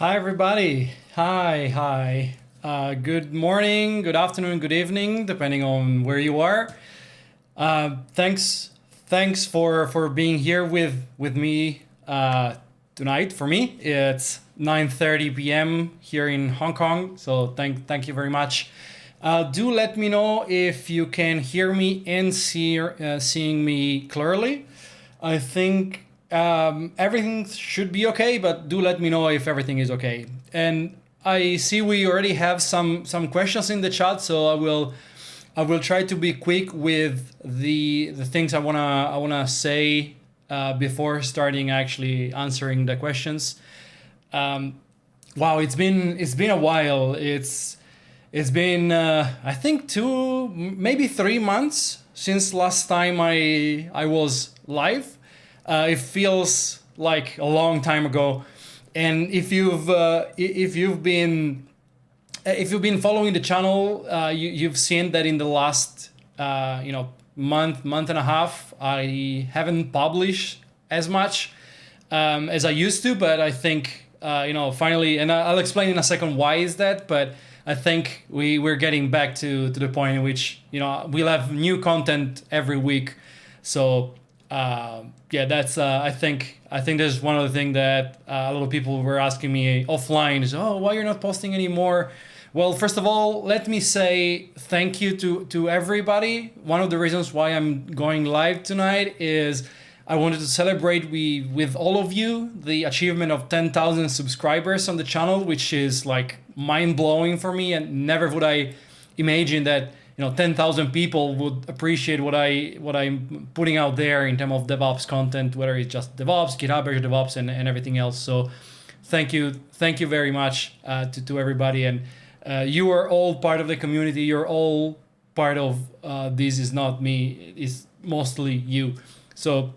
Hi, everybody. Hi. Good morning, good afternoon, good evening, depending on where you are. Thanks for being here with me tonight. For me, it's 9:30 p.m. here in Hong Kong. So thank you very much. Do let me know if you can hear me and seeing me clearly. I think everything should be okay, but do let me know if everything is okay. And I see we already have some questions in the chat, so I will try to be quick with the things I wanna say before starting actually answering the questions. Wow, it's been a while. It's been I think 3 months since last time I was live. It feels like a long time ago, and if you've been following the channel, you've seen that in the last month and a half, I haven't published as much as I used to. But I think finally, and I'll explain in a second why is that. But I think we're getting back to the point in which we'll have new content every week. So yeah, that's I think there's one other thing that a lot of people were asking me offline is, oh, why you're not posting anymore? Well, first of all, let me say thank you to everybody. One of the reasons why I'm going live tonight is I wanted to celebrate with all of you the achievement of 10,000 subscribers on the channel, which is like mind-blowing for me, and never would I imagine that 10,000 people would appreciate what I'm putting out there in terms of DevOps content, whether it's just DevOps, GitHub, Azure DevOps, and everything else. So thank you very much to everybody. And you are all part of the community. You're all part of this. Is not me. It's mostly you. So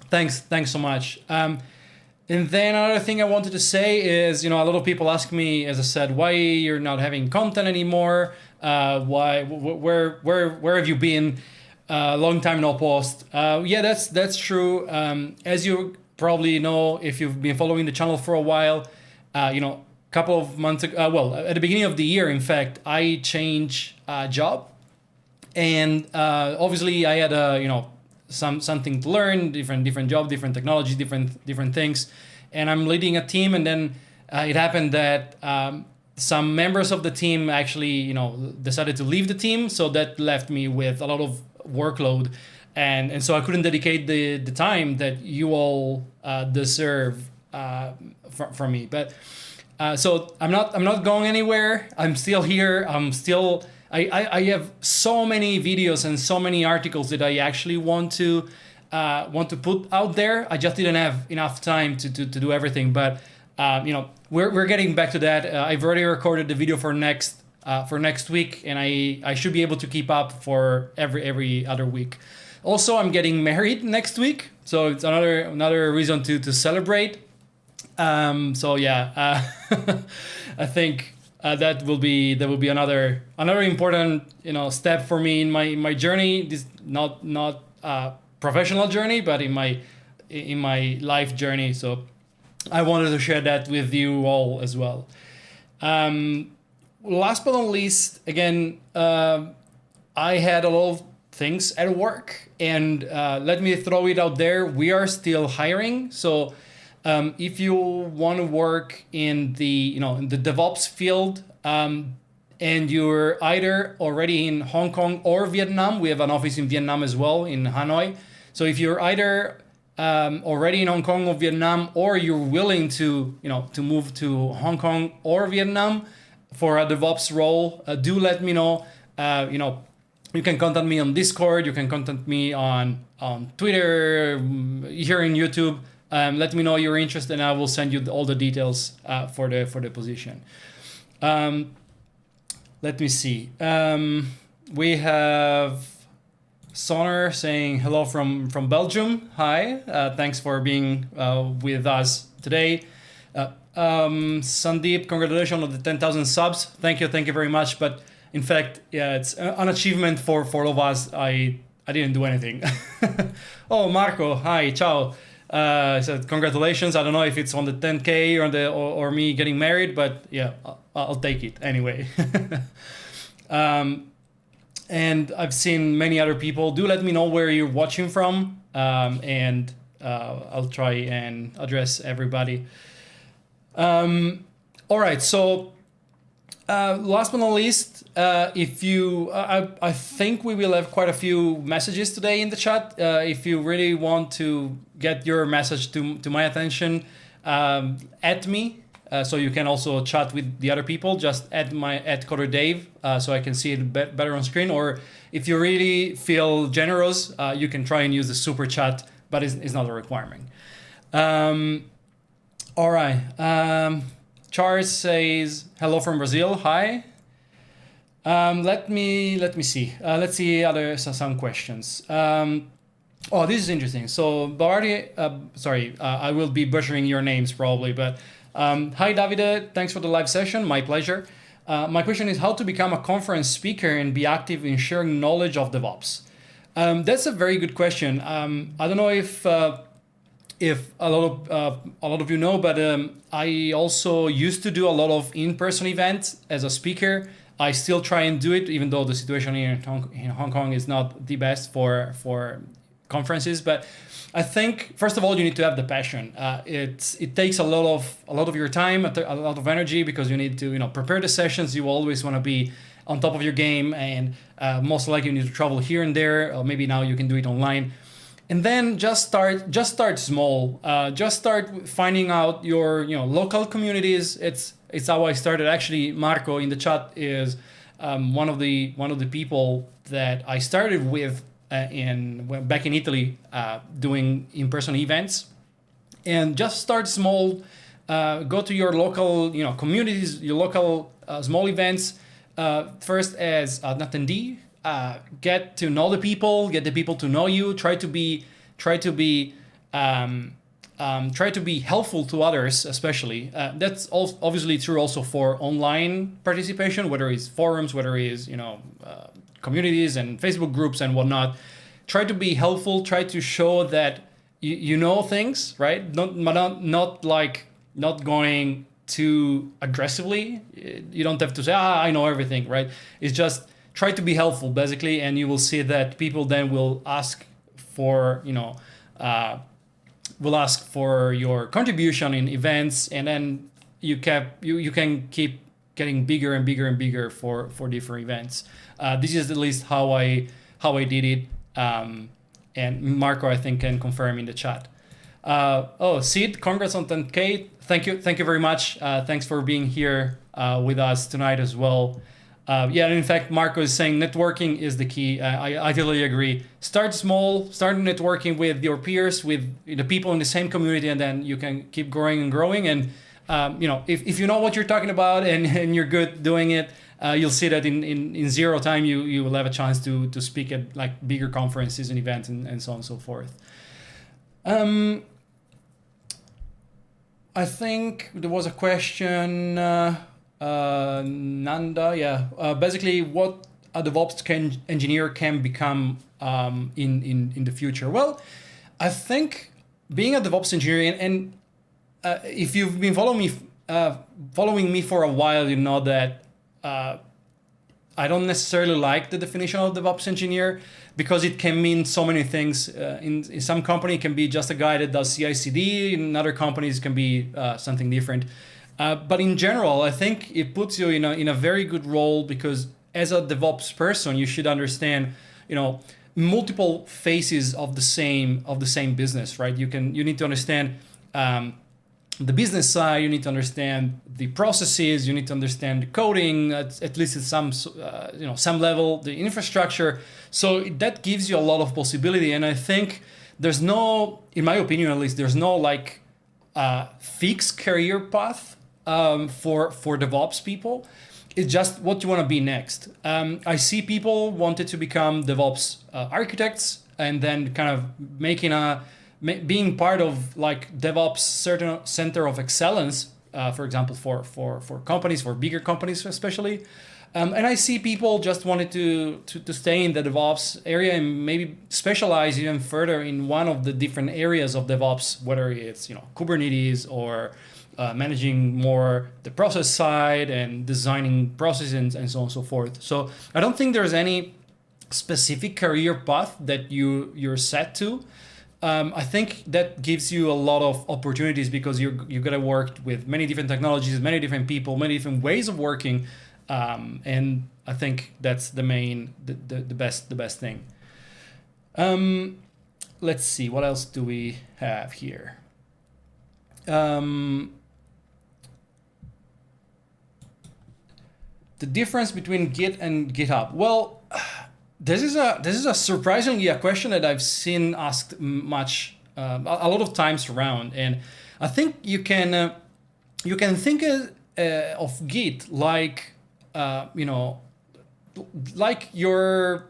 thanks so much. And then another thing I wanted to say is, a lot of people ask me, as I said, why you're not having content anymore. Where have you been? Long time no post. Yeah, that's true. As you probably know, if you've been following the channel for a while, couple of months ago, well, at the beginning of the year, in fact, I changed job, and obviously I had something to learn, different job, different technology, different things, and I'm leading a team, and then it happened that some members of the team actually decided to leave the team, so that left me with a lot of workload, and so I couldn't dedicate the time that you all deserve from me. But so I'm not going anywhere. I'm still here. I have so many videos and so many articles that I actually want to put out there. I just didn't have enough time to do everything. But we're getting back to that. I've already recorded the video for next week, and I should be able to keep up for every other week. Also, I'm getting married next week, so it's another reason to celebrate. So yeah, I think that will be another important step for me in my journey. This not professional journey, but in my life journey. So I wanted to share that with you all as well. Last but not least, again, I had a lot of things at work, and let me throw it out there. We are still hiring, so if you want to work in the in the DevOps field, and you're either already in Hong Kong or Vietnam, we have an office in Vietnam as well, in Hanoi. So if you're either already in Hong Kong or Vietnam, or you're willing to move to Hong Kong or Vietnam for a DevOps role, do let me know. You can contact me on Discord. You can contact me on Twitter, here in YouTube. Let me know you're interested, and I will send you all the details for the position. Let me see. We have Soner saying hello from Belgium. Hi, thanks for being with us today. Sandeep, congratulations on the 10,000 subs. Thank you very much. But in fact, yeah, it's an achievement for all of us. I didn't do anything. Oh, Marco, hi, ciao. I said, congratulations. I don't know if it's on the 10K or me getting married, but yeah, I'll take it anyway. And I've seen many other people. Do let me know where you're watching from, and I'll try and address everybody. All right, so last but not least, if you, I think we will have quite a few messages today in the chat. If you really want to get your message to my attention, at me. So you can also chat with the other people. Just at CoderDave, so I can see it better on screen. Or if you really feel generous, you can try and use the super chat, but it's not a requirement. All right. Charles says hello from Brazil. Hi. Let me see. Let's see some questions. Oh, this is interesting. So Bardi, sorry, I will be butchering your names probably, but hi Davide, thanks for the live session. My pleasure. My question is how to become a conference speaker and be active in sharing knowledge of DevOps. That's a very good question. I don't know if a lot of you know, but I also used to do a lot of in-person events as a speaker. I still try and do it, even though the situation here in Hong Kong is not the best for conferences. But I think first of all you need to have the passion. It takes a lot of your time, a lot of energy, because you need to prepare the sessions. You always want to be on top of your game, and most likely you need to travel here and there. Or maybe now you can do it online. And then just start small. Just start finding out your local communities. It's how I started. Actually, Marco in the chat is one of the people that I started with back in Italy, doing in-person events. And just start small. Go to your local communities, your local small events. First as an attendee. Get to know the people, get the people to know you. Try to be helpful to others, especially. That's obviously true also for online participation, whether it's forums, whether it's communities and Facebook groups and whatnot. Try to be helpful. Try to show that you know things, right? Not going too aggressively. You don't have to say, I know everything, right? It's just try to be helpful, basically, and you will see that people then will ask for, your contribution in events, and then you can keep getting bigger and bigger and bigger for different events. This is at least how I did it, and Marco I think can confirm in the chat. Sid, congrats on 10K. Thank you very much. Thanks for being here with us tonight as well. In fact, Marco is saying networking is the key. I totally agree. Start small, start networking with your peers, with the people in the same community, and then you can keep growing and growing. And if you know what you're talking about and you're good doing it, you'll see that in zero time you will have a chance to speak at like bigger conferences and events and so on and so forth. I think there was a question. Nanda, basically what a DevOps engineer can become in the future. Well, I think being a DevOps engineer, and if you've been following me for a while, you know that I don't necessarily like the definition of DevOps engineer, because it can mean so many things. In some company, it can be just a guy that does CI/CD. In other companies, it can be something different. But in general, I think it puts you in a very good role, because as a DevOps person, you should understand, multiple phases of the same business, right? You need to understand the business side. You need to understand the processes. You need to understand the coding, at least at some level, the infrastructure. So that gives you a lot of possibility. And I think there's no, in my opinion at least, there's no fixed career path for DevOps people. It's just what you want to be next. I see people wanted to become DevOps architects, and then kind of being part of like DevOps certain center of excellence, for example, for companies, for bigger companies especially. And I see people just wanted to stay in the DevOps area and maybe specialize even further in one of the different areas of DevOps, whether it's Kubernetes or managing more the process side and designing processes and so on and so forth. So I don't think there's any specific career path that you're set to. I think that gives you a lot of opportunities because you're gonna work with many different technologies, many different people, many different ways of working. And I think that's the best thing. Let's see, what else do we have here? The difference between Git and GitHub. Well, this is a surprisingly a question that I've seen asked much a lot of times around, and I think you can think of Git like like your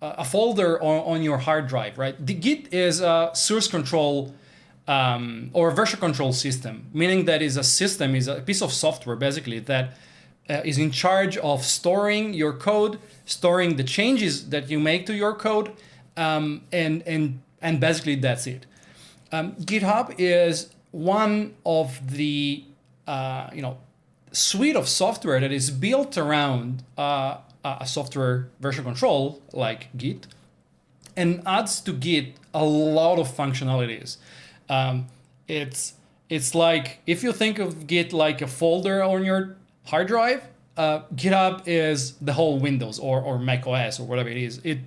a folder on your hard drive, right? The Git is a source control or a version control system, meaning that is a piece of software basically that is in charge of storing your code, storing the changes that you make to your code, and basically that's it. GitHub is one of the suite of software that is built around a software version control like Git, and adds to Git a lot of functionalities. It's like if you think of Git like a folder on your hard drive, GitHub is the whole Windows or Mac OS or whatever it is. It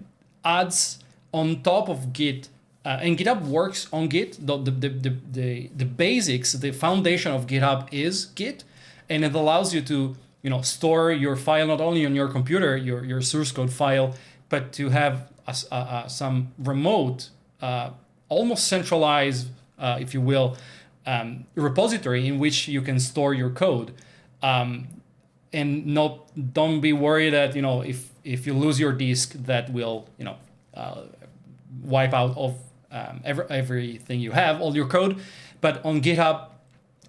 adds on top of Git, and GitHub works on Git. The basics, the foundation of GitHub is Git, and it allows you to store your file not only on your computer, your source code file, but to have some remote, almost centralized, if you will, repository in which you can store your code. And don't be worried that if you lose your disk, that will wipe out of everything you have, all your code. But on GitHub,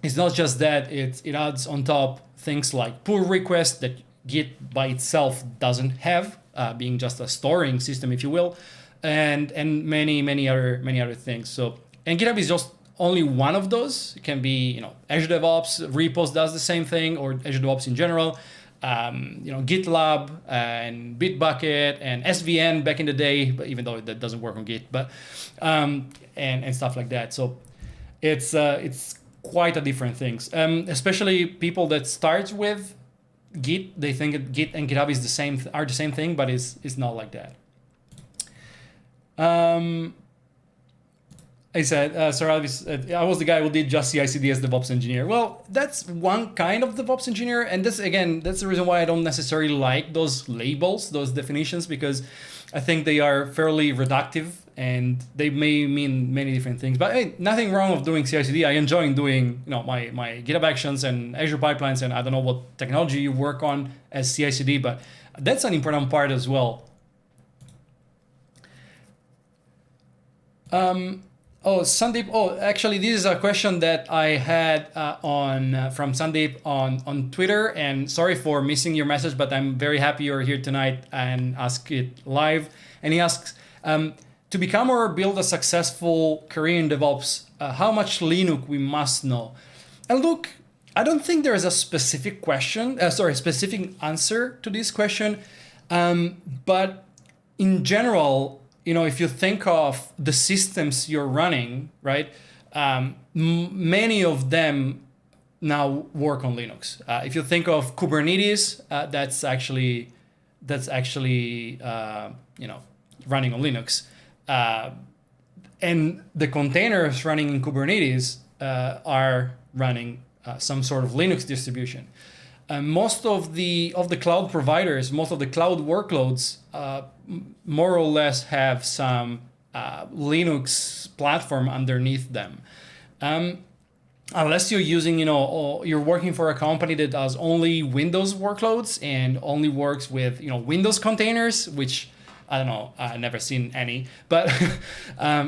it's not just that, it adds on top things like pull requests that Git by itself doesn't have, being just a storing system, if you will, and many other things. So, and GitHub is just only one of those. It can be Azure DevOps, Repos does the same thing, or Azure DevOps in general. GitLab and Bitbucket and SVN back in the day, but even though that doesn't work on Git, but and stuff like that. So it's quite a different things. Especially people that start with Git, they think Git and GitHub is the same thing, but it's not like that. I said, sorry, I was the guy who did just Cicd as DevOps engineer. Well, that's one kind of DevOps engineer, and that's the reason why I don't necessarily like those labels, those definitions, because I think they are fairly reductive and they may mean many different things. But hey, nothing wrong with doing Cicd. I enjoy doing my GitHub Actions and Azure pipelines, and I don't know what technology you work on as Cicd, but that's an important part as well. Oh, Sandeep. Oh, actually, this is a question that I had from Sandeep on Twitter. And sorry for missing your message, but I'm very happy you're here tonight and ask it live. And he asks, to become or build a successful career in DevOps, how much Linux we must know? And look, I don't think there is a specific specific answer to this question. But in general, if you think of the systems you're running, right, many of them now work on Linux. If you think of Kubernetes, that's actually running on Linux, and the containers running in Kubernetes are running some sort of Linux distribution. Most of the cloud providers, most of the cloud workloads, more or less have some Linux platform underneath them. Unless you're using, or you're working for a company that does only Windows workloads and only works with, Windows containers, which I don't know, I've never seen any, but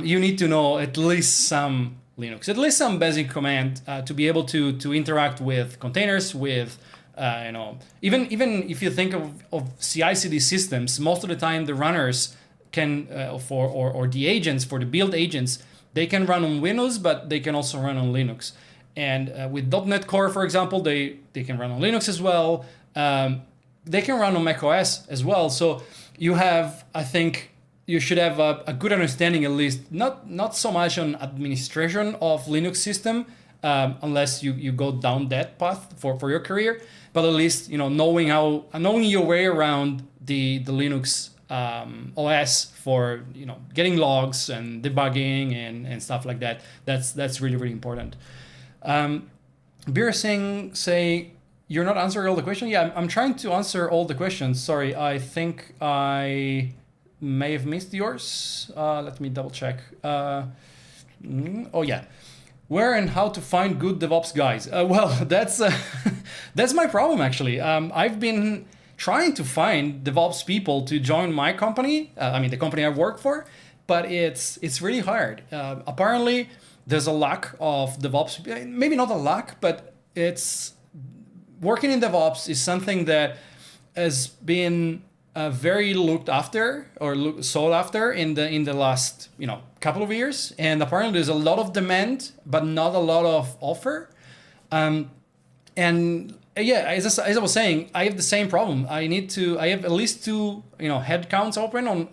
you need to know at least some Linux, at least some basic command to be able to interact with containers, with Even if you think of CI/CD systems, most of the time the runners can or the agents, for the build agents, they can run on Windows, but they can also run on Linux. And with .NET Core, for example, they can run on Linux as well. They can run on macOS as well. So you have, I think, you should have a good understanding, at least, not so much on administration of Linux system, unless you go down that path for your career, but at least knowing your way around the Linux OS for getting logs and debugging and stuff like that. That's really, really important. Bir Singh say, you're not answering all the questions. Yeah, I'm trying to answer all the questions. Sorry, I think I may have missed yours. Let me double check. Oh yeah. Where and how to find good DevOps guys? Well, that's my problem actually. I've been trying to find DevOps people to join my company. The company I work for, but it's really hard. Apparently, there's a lack of DevOps. Maybe not a lack, but it's working in DevOps is something that has been very looked after or sought after in the last couple of years, and apparently there's a lot of demand but not a lot of offer. And yeah, as I was saying, I have the same problem. I have at least 2 headcounts open on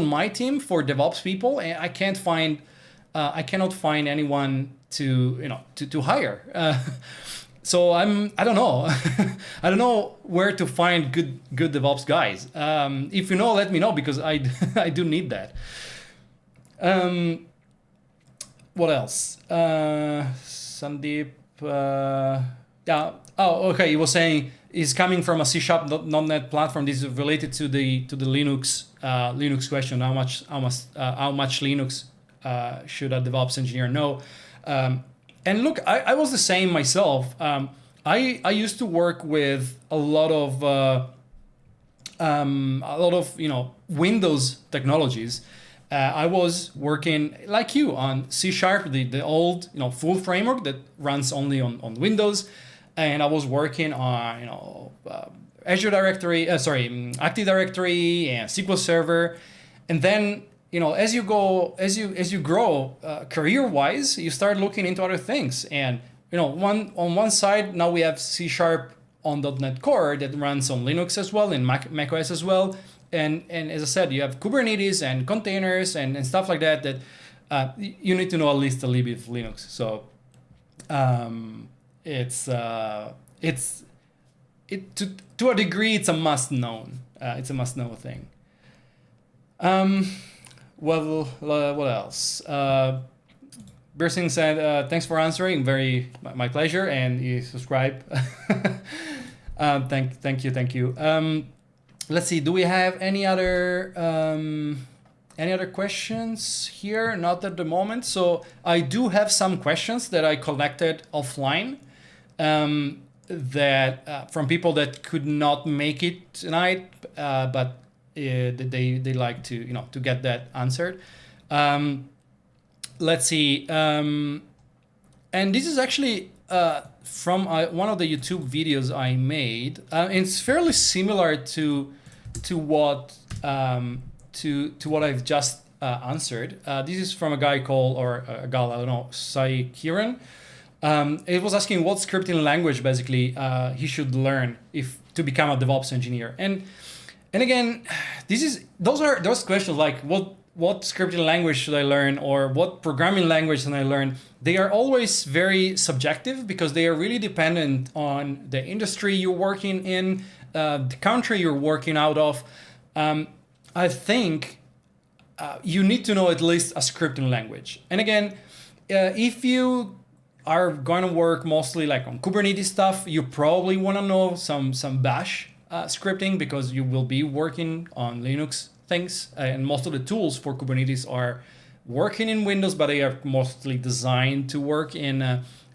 my team for DevOps people, and I cannot find anyone to hire. So I don't know. I don't know where to find good DevOps guys. If you know, let me know, because I do need that. What else? Sandeep. Yeah. Oh, okay. He was saying he's coming from a C# .NET platform. This is related to the Linux question. How much Linux should a DevOps engineer know? And look, I was the same myself. I used to work with a lot of Windows technologies. I was working like you on C#, the old full framework that runs only on Windows, and I was working on Azure Active Directory and SQL Server, and then as you grow career-wise, you start looking into other things. And on one side, now we have C# on .NET Core that runs on Linux as well and macOS as well. And as I said, you have Kubernetes and containers and stuff like that you need to know at least a little bit of Linux. So to a degree, it's a must-know. It's a must-know thing. Well, what else? Bersing said, thanks for answering. My pleasure. And you subscribe. Thank you. Let's see. Do we have any other questions here? Not at the moment. So I do have some questions that I collected offline, that from people that could not make it tonight, but they like to get that answered. Let's see. And this is actually from one of the YouTube videos I made. It's fairly similar to what I've just answered. This is from a guy called, or a gal, I don't know, Sai Kiran. It was asking what scripting language basically he should learn to become a DevOps engineer. And again, those questions like what scripting language should I learn, or what programming language should I learn? They are always very subjective, because they are really dependent on the industry you're working in, the country you're working out of. I think you need to know at least a scripting language. And again, if you are going to work mostly like on Kubernetes stuff, you probably want to know some Bash scripting, because you will be working on Linux things, and most of the tools for Kubernetes are working in Windows, but they are mostly designed to work in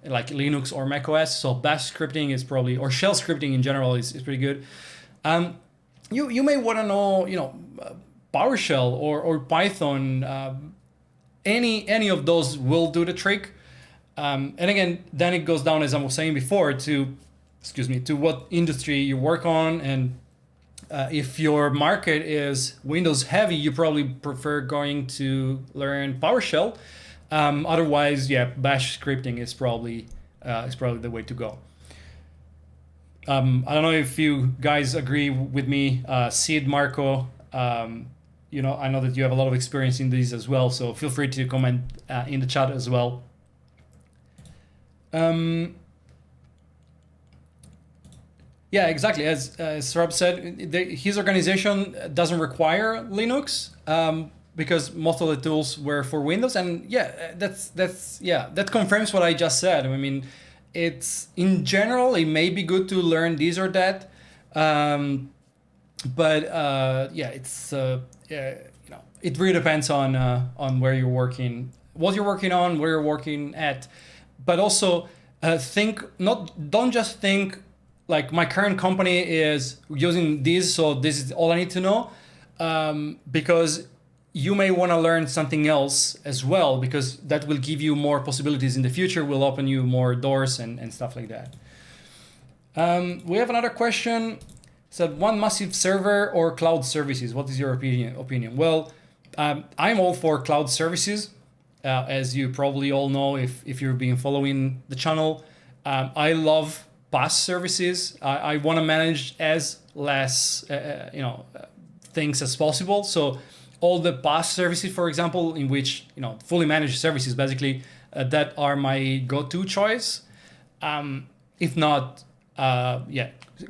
like Linux or macOS. So Bash scripting is probably, or shell scripting in general is pretty good. You may want to know PowerShell or Python. Any of those will do the trick. And again, then it goes down, as I was saying before, to excuse me, to what industry you work on. And if your market is Windows heavy, you probably prefer going to learn PowerShell. Otherwise, yeah, Bash scripting is probably the way to go. I don't know if you guys agree with me, Sid, Marco. You know, I know that you have a lot of experience in these as well, so feel free to comment in the chat as well. Yeah, exactly. As Rob said, his organization doesn't require Linux because most of the tools were for Windows, and yeah, that confirms what I just said. I mean, it's in general it may be good to learn this or that, but yeah, it's you know, it really depends on where you're working, what you're working on, where you're working at, but also don't just think like my current company is using this, so this is all I need to know, because you may want to learn something else as well, because that will give you more possibilities in the future, will open you more doors and stuff like that. We have another question. It said, one massive server or cloud services? What is your opinion? Well, I'm all for cloud services. As you probably all know, if you've been following the channel, I love PaaS services. I want to manage as less things as possible. So all the PaaS services, for example, in which fully managed services, basically, that are my go-to choice. If not,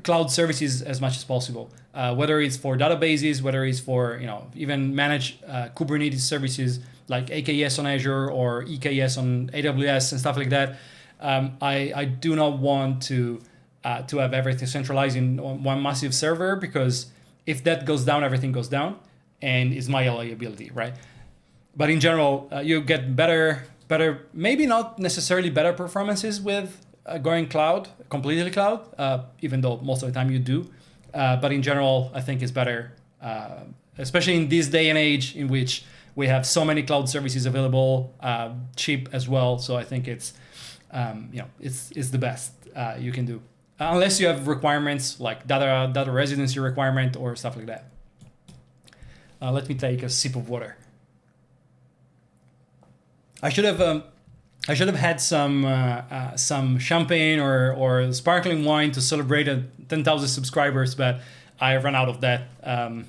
cloud services as much as possible. Whether it's for databases, whether it's for even manage Kubernetes services like AKS on Azure or EKS on AWS and stuff like that. I do not want to have everything centralized in one massive server, because if that goes down, everything goes down, and it's my liability, right? But in general, you get better, maybe not necessarily better performances with going completely cloud, even though most of the time you do. But in general, I think it's better, especially in this day and age in which we have so many cloud services available, cheap as well. So I think it's the best you can do, unless you have requirements like data residency requirement or stuff like that. Let me take a sip of water. I should have had some champagne or sparkling wine to celebrate 10,000 subscribers, but I ran out of that.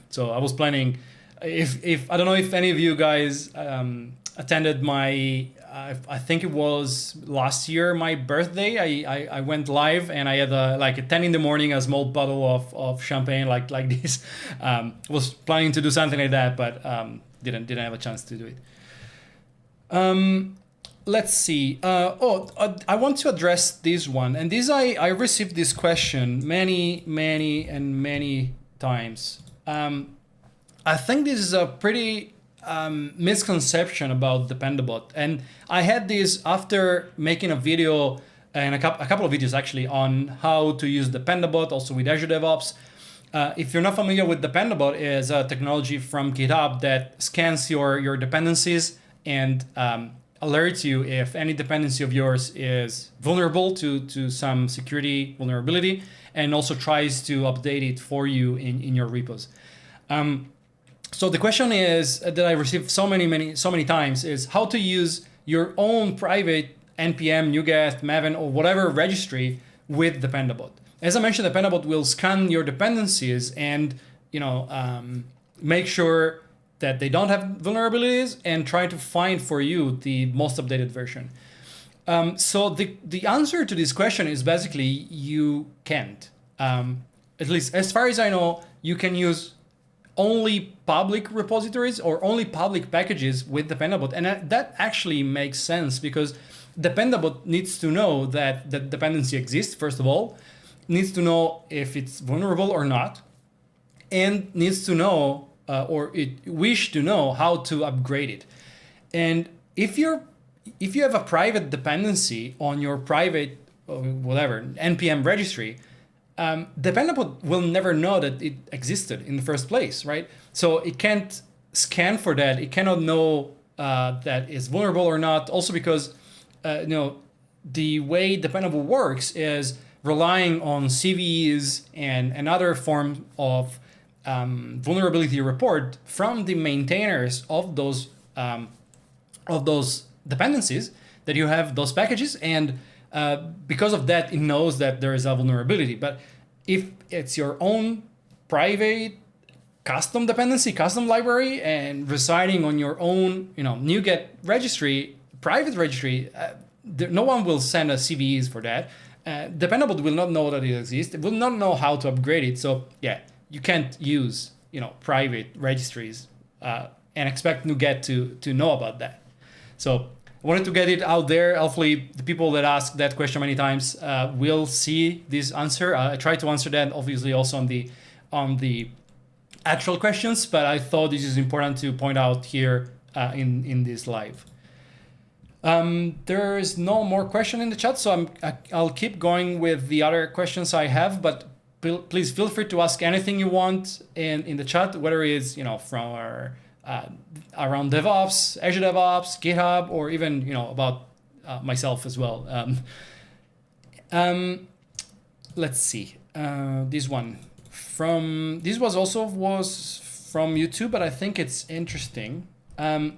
So I was planning, if I don't know if any of you guys attended my, I think it was last year, my birthday. I went live and I had like at 10 in the morning a small bottle of champagne like this. Was planning to do something like that, but didn't have a chance to do it. Let's see. I want to address this one, and this I received this question many times. I think this is a pretty misconception about Dependabot, and I had this after making a video and a couple of videos actually on how to use Dependabot, also with Azure DevOps. If you're not familiar with Dependabot, is a technology from GitHub that scans your dependencies and alerts you if any dependency of yours is vulnerable to some security vulnerability, and also tries to update it for you in your repos. So the question is that I received so many times is how to use your own private npm, NuGet, Maven, or whatever registry with Dependabot. As I mentioned, Dependabot will scan your dependencies and make sure that they don't have vulnerabilities and try to find for you the most updated version. So the answer to this question is basically you can't. At least as far as I know, you can use only public repositories or only public packages with Dependabot. And that actually makes sense, because Dependabot needs to know that the dependency exists, first of all, needs to know if it's vulnerable or not, and needs to know or it wish to know how to upgrade it. And if you have a private dependency on your private npm registry, Dependabot will never know that it existed in the first place, right? So it can't scan for that. It cannot know that it's vulnerable or not. Also because the way Dependabot works is relying on CVEs and other forms of vulnerability report from the maintainers of those dependencies that you have those packages, and because of that, it knows that there is a vulnerability. But if it's your own private custom dependency, custom library, and residing on your own, NuGet registry, private registry, no one will send a CVEs for that. Dependable will not know that it exists. It will not know how to upgrade it. So yeah, you can't use private registries and expect NuGet to know about that. So I wanted to get it out there. Hopefully the people that ask that question many times will see this answer. I try to answer that obviously also on the actual questions, but I thought this is important to point out here in this live. There is no more question in the chat, so I'll keep going with the other questions I have, but please feel free to ask anything you want in the chat, whether it's from our around DevOps, Azure DevOps, GitHub, or even about myself as well. Let's see. This one was from YouTube, but I think it's interesting. There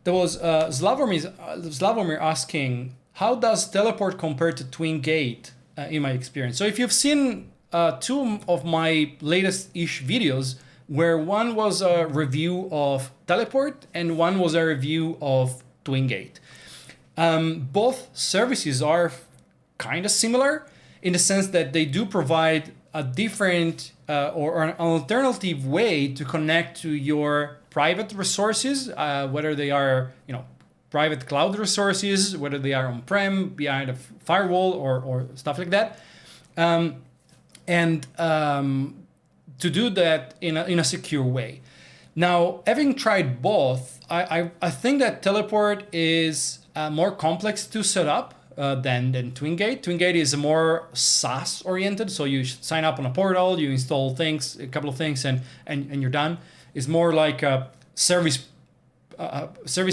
was Slavomir asking, how does Teleport compare to TwinGate in my experience? So if you've seen two of my latest-ish videos, where one was a review of Teleport and one was a review of TwinGate. Both services are kind of similar in the sense that they do provide a different or an alternative way to connect to your private resources, whether they are private cloud resources, whether they are on-prem, behind a firewall or stuff like that. To do that in a secure way. Now, having tried both, I think that Teleport is more complex to set up than TwinGate. TwinGate is more SaaS oriented, so you sign up on a portal, you install things, a couple of things, and you're done. It's more like a service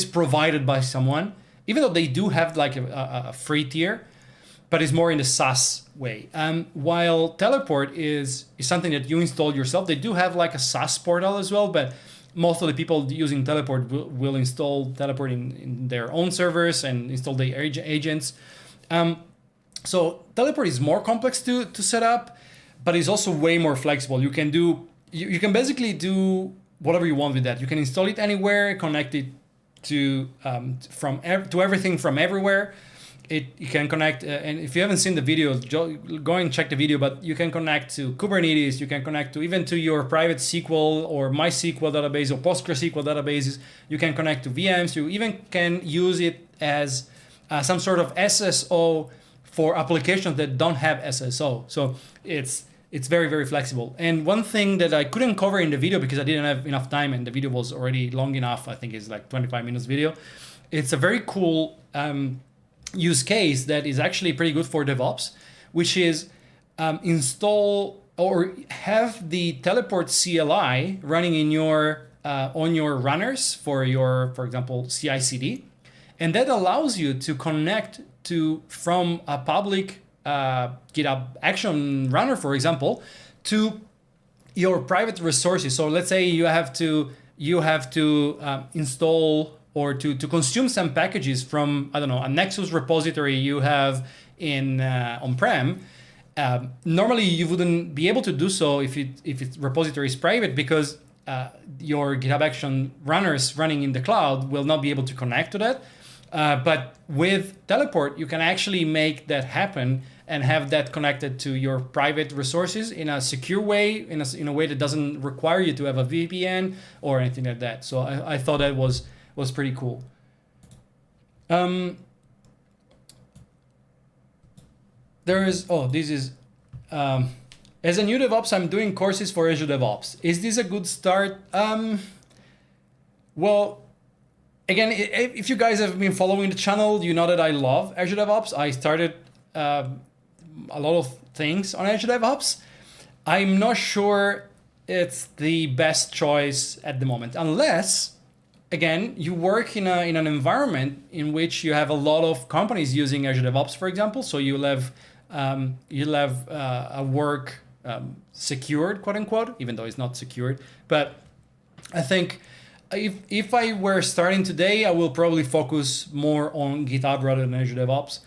provided by someone, even though they do have like a free tier, but it's more in the SaaS way. While Teleport is something that you install yourself, they do have like a SaaS portal as well, but most of the people using Teleport will install Teleport in their own servers and install the agents. So Teleport is more complex to set up, but it's also way more flexible. You can basically do whatever you want with that. You can install it anywhere, connect it to everything from everywhere. You can connect, and if you haven't seen the video, go and check the video, but you can connect to Kubernetes, you can connect to even to your private SQL or MySQL database or PostgreSQL databases. You can connect to VMs. You even can use it as some sort of SSO for applications that don't have SSO. So it's very, very flexible. And one thing that I couldn't cover in the video because I didn't have enough time and the video was already long enough, I think it's like 25 minutes video. It's a very cool use case that is actually pretty good for DevOps, which is install or have the Teleport CLI running in your on your runners for example, Ci Cd, and that allows you to connect from a public GitHub Action runner, for example, to your private resources. So let's say you have to install or to consume some packages from, I don't know, a Nexus repository you have in on-prem. Normally you wouldn't be able to do so if its repository is private because your GitHub Action runners running in the cloud will not be able to connect to that. But with Teleport, you can actually make that happen and have that connected to your private resources in a secure way, in a way that doesn't require you to have a VPN or anything like that. So I thought that was pretty cool. This is, as a new DevOps, I'm doing courses for Azure DevOps. Is this a good start? Well, again, if you guys have been following the channel, you know that I love Azure DevOps. I started a lot of things on Azure DevOps. I'm not sure it's the best choice at the moment, unless again, you work in an environment in which you have a lot of companies using Azure DevOps, for example. So you'll have a work secured, quote unquote, even though it's not secured. But I think if I were starting today, I will probably focus more on GitHub rather than Azure DevOps.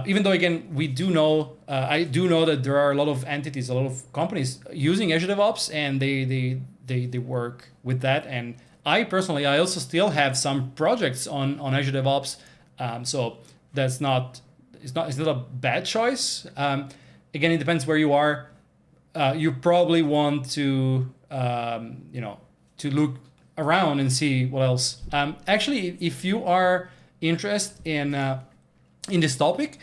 Even though, again, we do know, I do know that there are a lot of entities, a lot of companies using Azure DevOps, and they work with that. And I personally, I also still have some projects on Azure DevOps, so it's not a bad choice. Again, it depends where you are. You probably want to to look around and see what else. Actually, if you are interested in this topic,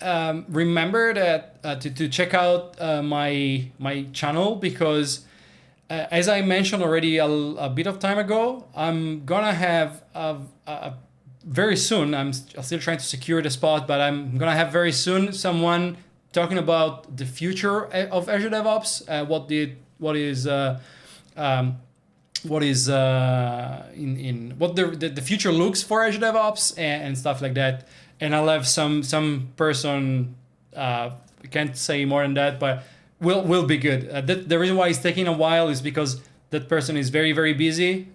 remember that to check out my channel, because as I mentioned already a bit of time ago, I'm gonna have very soon. I'm still trying to secure the spot, but I'm gonna have very soon someone talking about the future of Azure DevOps, what the future looks for Azure DevOps and stuff like that. And I'll have some person, I can't say more than that, but will be good. The reason why it's taking a while is because that person is very, very busy.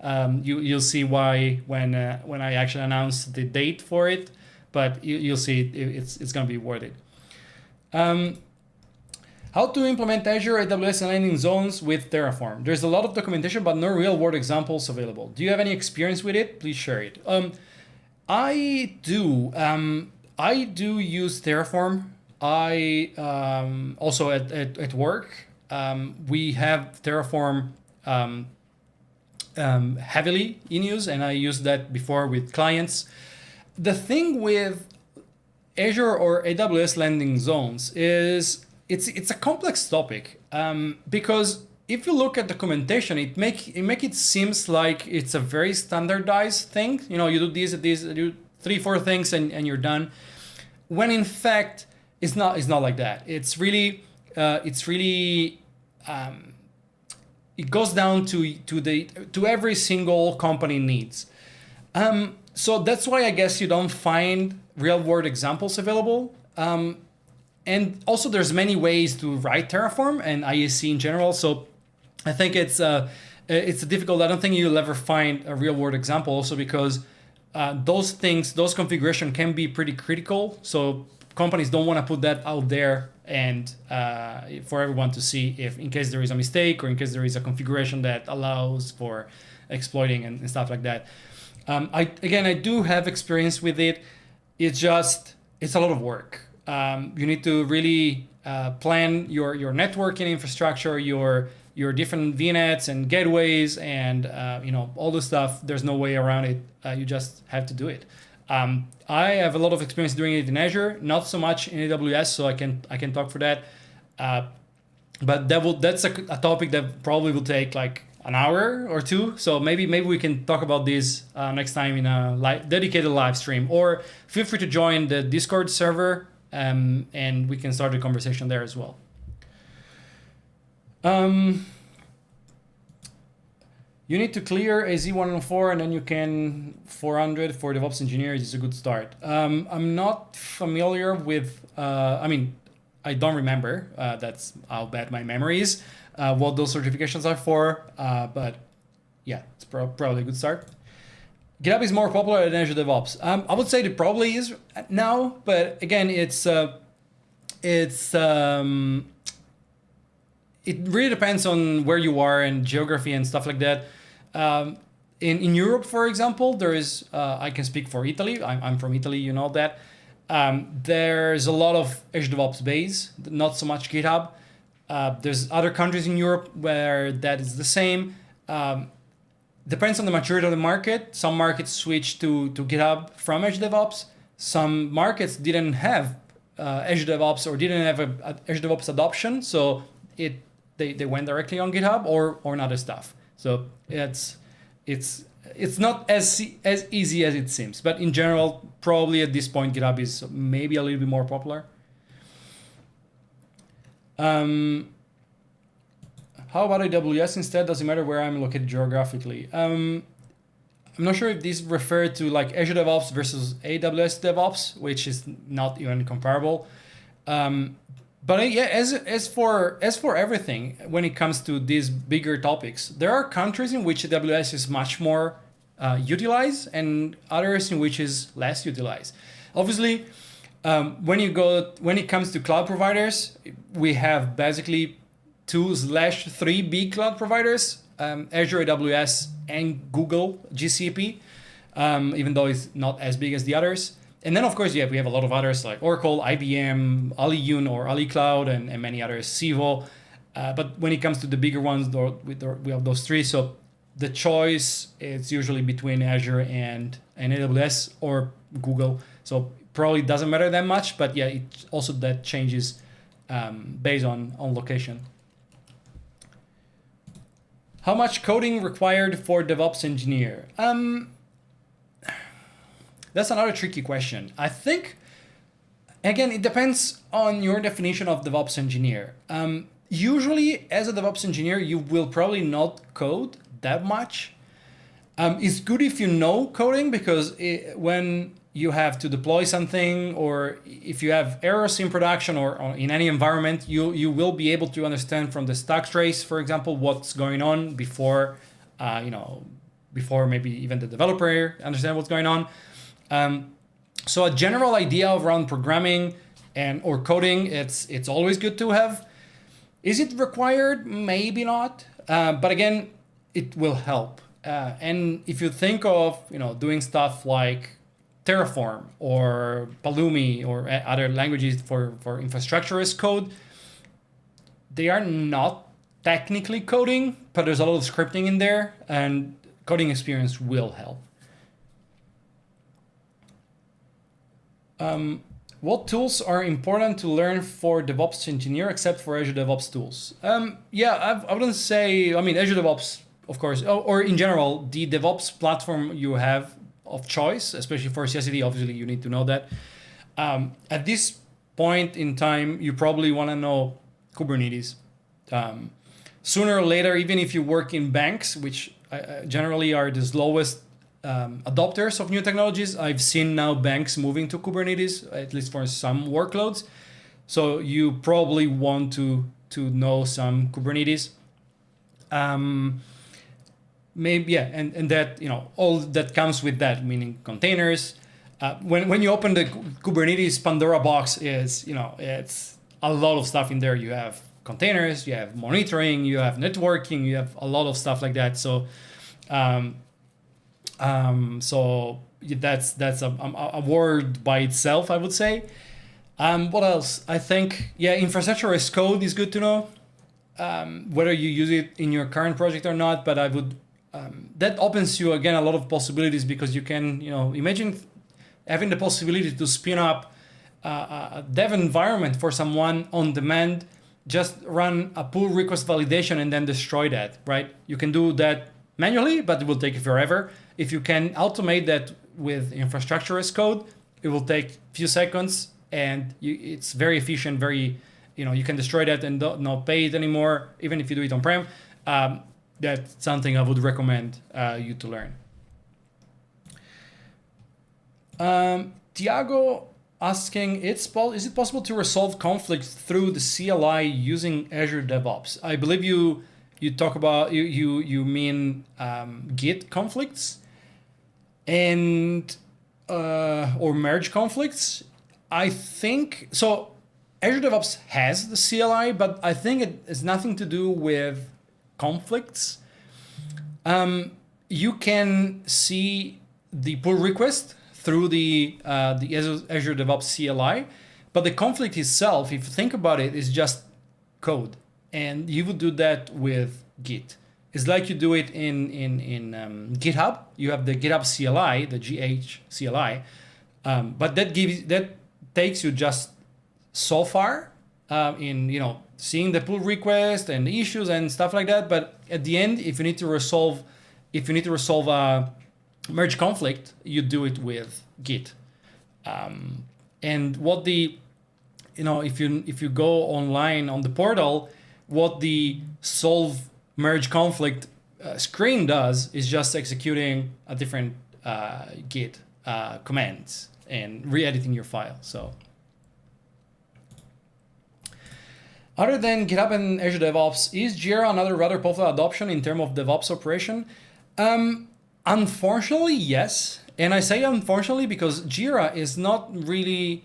You'll see why when I actually announce the date for it, but you'll see it's going to be worth it. How to implement Azure AWS and landing zones with Terraform. There's a lot of documentation, but no real world examples available. Do you have any experience with it? Please share it. I do. I do use Terraform. I also at work, we have Terraform heavily in use, and I used that before with clients. The thing with Azure or AWS landing zones is it's a complex topic, because if you look at documentation, it make it seems like it's a very standardized thing. You know, you do this, you do 3-4 things, and you're done. When in fact, it's not like that. It's really it goes down to every single company needs. So that's why I guess you don't find real world examples available. And also there's many ways to write Terraform and IAC in general. So I think it's difficult. I don't think you'll ever find a real world example, also because those configuration can be pretty critical. So companies don't want to put that out there and for everyone to see, if in case there is a mistake or in case there is a configuration that allows for exploiting and stuff like that. I do have experience with it. It's a lot of work. You need to really plan your networking infrastructure, your different VNets and gateways, and all the stuff. There's no way around it. You just have to do it. I have a lot of experience doing it in Azure, not so much in AWS, so I can talk for that. But that's a topic that probably will take like an hour or two. So maybe we can talk about this next time in a dedicated live stream, or feel free to join the Discord server, and we can start the conversation there as well. You need to clear a Z104 and then you can 400 for DevOps engineers is a good start. I'm not familiar with, I don't remember, that's how bad my memory is, what those certifications are for, but yeah, it's probably a good start. GitHub is more popular than Azure DevOps. I would say it probably is now, but again, it really depends on where you are and geography and stuff like that. In Europe, for example, there is, I can speak for Italy. I'm from Italy, you know that. There's a lot of Azure DevOps base, not so much GitHub. There's other countries in Europe where that is the same. Depends on the maturity of the market. Some markets switch to GitHub from Azure DevOps. Some markets didn't have Azure DevOps or didn't have a Azure DevOps adoption, so they went directly on GitHub or on other stuff. So it's not as easy as it seems, but in general, probably at this point, GitHub is maybe a little bit more popular. How about AWS instead? Doesn't matter where I'm located geographically. I'm not sure if these refer to like Azure DevOps versus AWS DevOps, which is not even comparable. But yeah, as for everything, when it comes to these bigger topics, there are countries in which AWS is much more utilized, and others in which is less utilized. Obviously, when it comes to cloud providers, we have basically 2/3 big cloud providers: Azure, AWS, and Google GCP. Even though it's not as big as the others. And then, of course, we have a lot of others like Oracle, IBM, AliUn or AliCloud, and many others, Civo. But when it comes to the bigger ones, we have those three. So the choice is usually between Azure and AWS or Google. So probably doesn't matter that much. But yeah, it also that changes based on location. How much coding required for DevOps engineer? That's another tricky question. I think, again, it depends on your definition of DevOps engineer. Usually, as a DevOps engineer, you will probably not code that much. It's good if you know coding, because when you have to deploy something, or if you have errors in production or in any environment, you will be able to understand from the stack trace, for example, what's going on before maybe even the developer understand what's going on. So a general idea around programming or coding, it's always good to have. Is it required? Maybe not. But again, it will help. And if you think of doing stuff like Terraform or Pulumi or other languages for infrastructure as code, they are not technically coding, but there's a lot of scripting in there, and coding experience will help. What tools are important to learn for DevOps engineer except for Azure DevOps tools? I wouldn't say, Azure DevOps, of course, or in general, the DevOps platform you have of choice, especially for Cicd, obviously you need to know that. At this point in time, you probably want to know Kubernetes. Sooner or later, even if you work in banks, which generally are the slowest adopters of new technologies, I've seen now banks moving to Kubernetes, at least for some workloads. So you probably want to know some Kubernetes. Maybe, yeah, and that, all that comes with that, meaning containers. When you open the Kubernetes Pandora box, it's a lot of stuff in there. You have containers, you have monitoring, you have networking, you have a lot of stuff like that. So that's a word by itself, I would say. What else? I think, infrastructure as code is good to know, whether you use it in your current project or not. But I would that opens you again a lot of possibilities, because you can imagine having the possibility to spin up a dev environment for someone on demand, just run a pull request validation and then destroy that, right? You can do that manually, but it will take forever. If you can automate that with infrastructure as code, it will take a few seconds, and it's very efficient, you can destroy that and not pay it anymore, even if you do it on-prem. That's something I would recommend you to learn. Tiago asking, is it possible to resolve conflicts through the CLI using Azure DevOps? I believe you talk about, you mean Git conflicts and or merge conflicts. I think so. Azure DevOps has the CLI, but I think it has nothing to do with conflicts. You can see the pull request through the Azure DevOps CLI, but the conflict itself, if you think about it, is just code, and you would do that with Git. It's like you do it in GitHub. You have the GitHub CLI, the GH CLI, but that takes you just so far in seeing the pull request and the issues and stuff like that. But at the end, if you need to resolve a merge conflict, you do it with Git. And what if you go online on the portal, what the solve merge conflict screen does is just executing a different git commands and re-editing your file. So other than GitHub and Azure DevOps, is Jira another rather popular adoption in terms of DevOps operation? Unfortunately, yes. And I say unfortunately because Jira is not really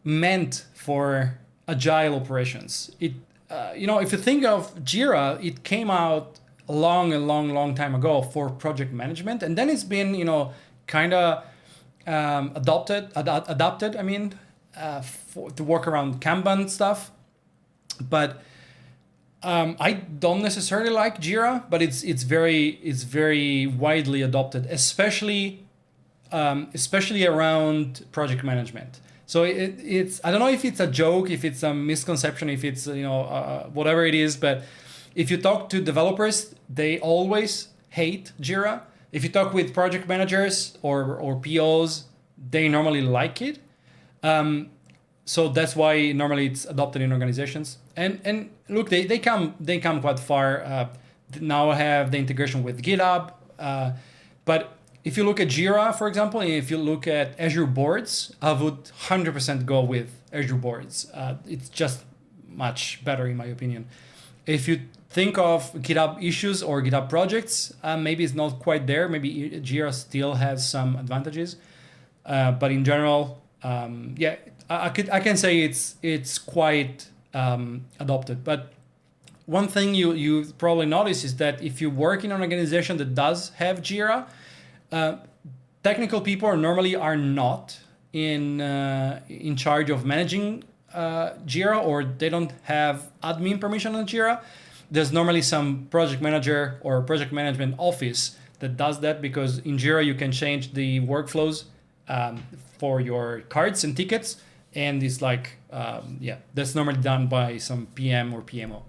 meant for agile operations. It, if you think of Jira, it came out a long time ago for project management, and then it's been, kind of adapted. I mean, to work around Kanban stuff. But I don't necessarily like Jira, but it's very widely adopted, especially around project management. So it's I don't know if it's a joke, if it's a misconception, if it's whatever it is, but if you talk to developers, they always hate Jira. If you talk with project managers or POs, they normally like it. So that's why normally it's adopted in organizations. And look, they come quite far. Now have the integration with GitHub. But if you look at Jira, for example, and if you look at Azure Boards, I would 100% go with Azure Boards. It's just much better in my opinion. If you think of GitHub issues or GitHub projects, maybe it's not quite there. Maybe Jira still has some advantages. But in general, I can say it's quite adopted. But one thing you probably notice is that if you work in an organization that does have Jira, technical people normally are not in charge of managing Jira, or they don't have admin permission on Jira. There's normally some project manager or project management office that does that, because in Jira you can change the workflows for your cards and tickets, and it's like that's normally done by some PM or PMO.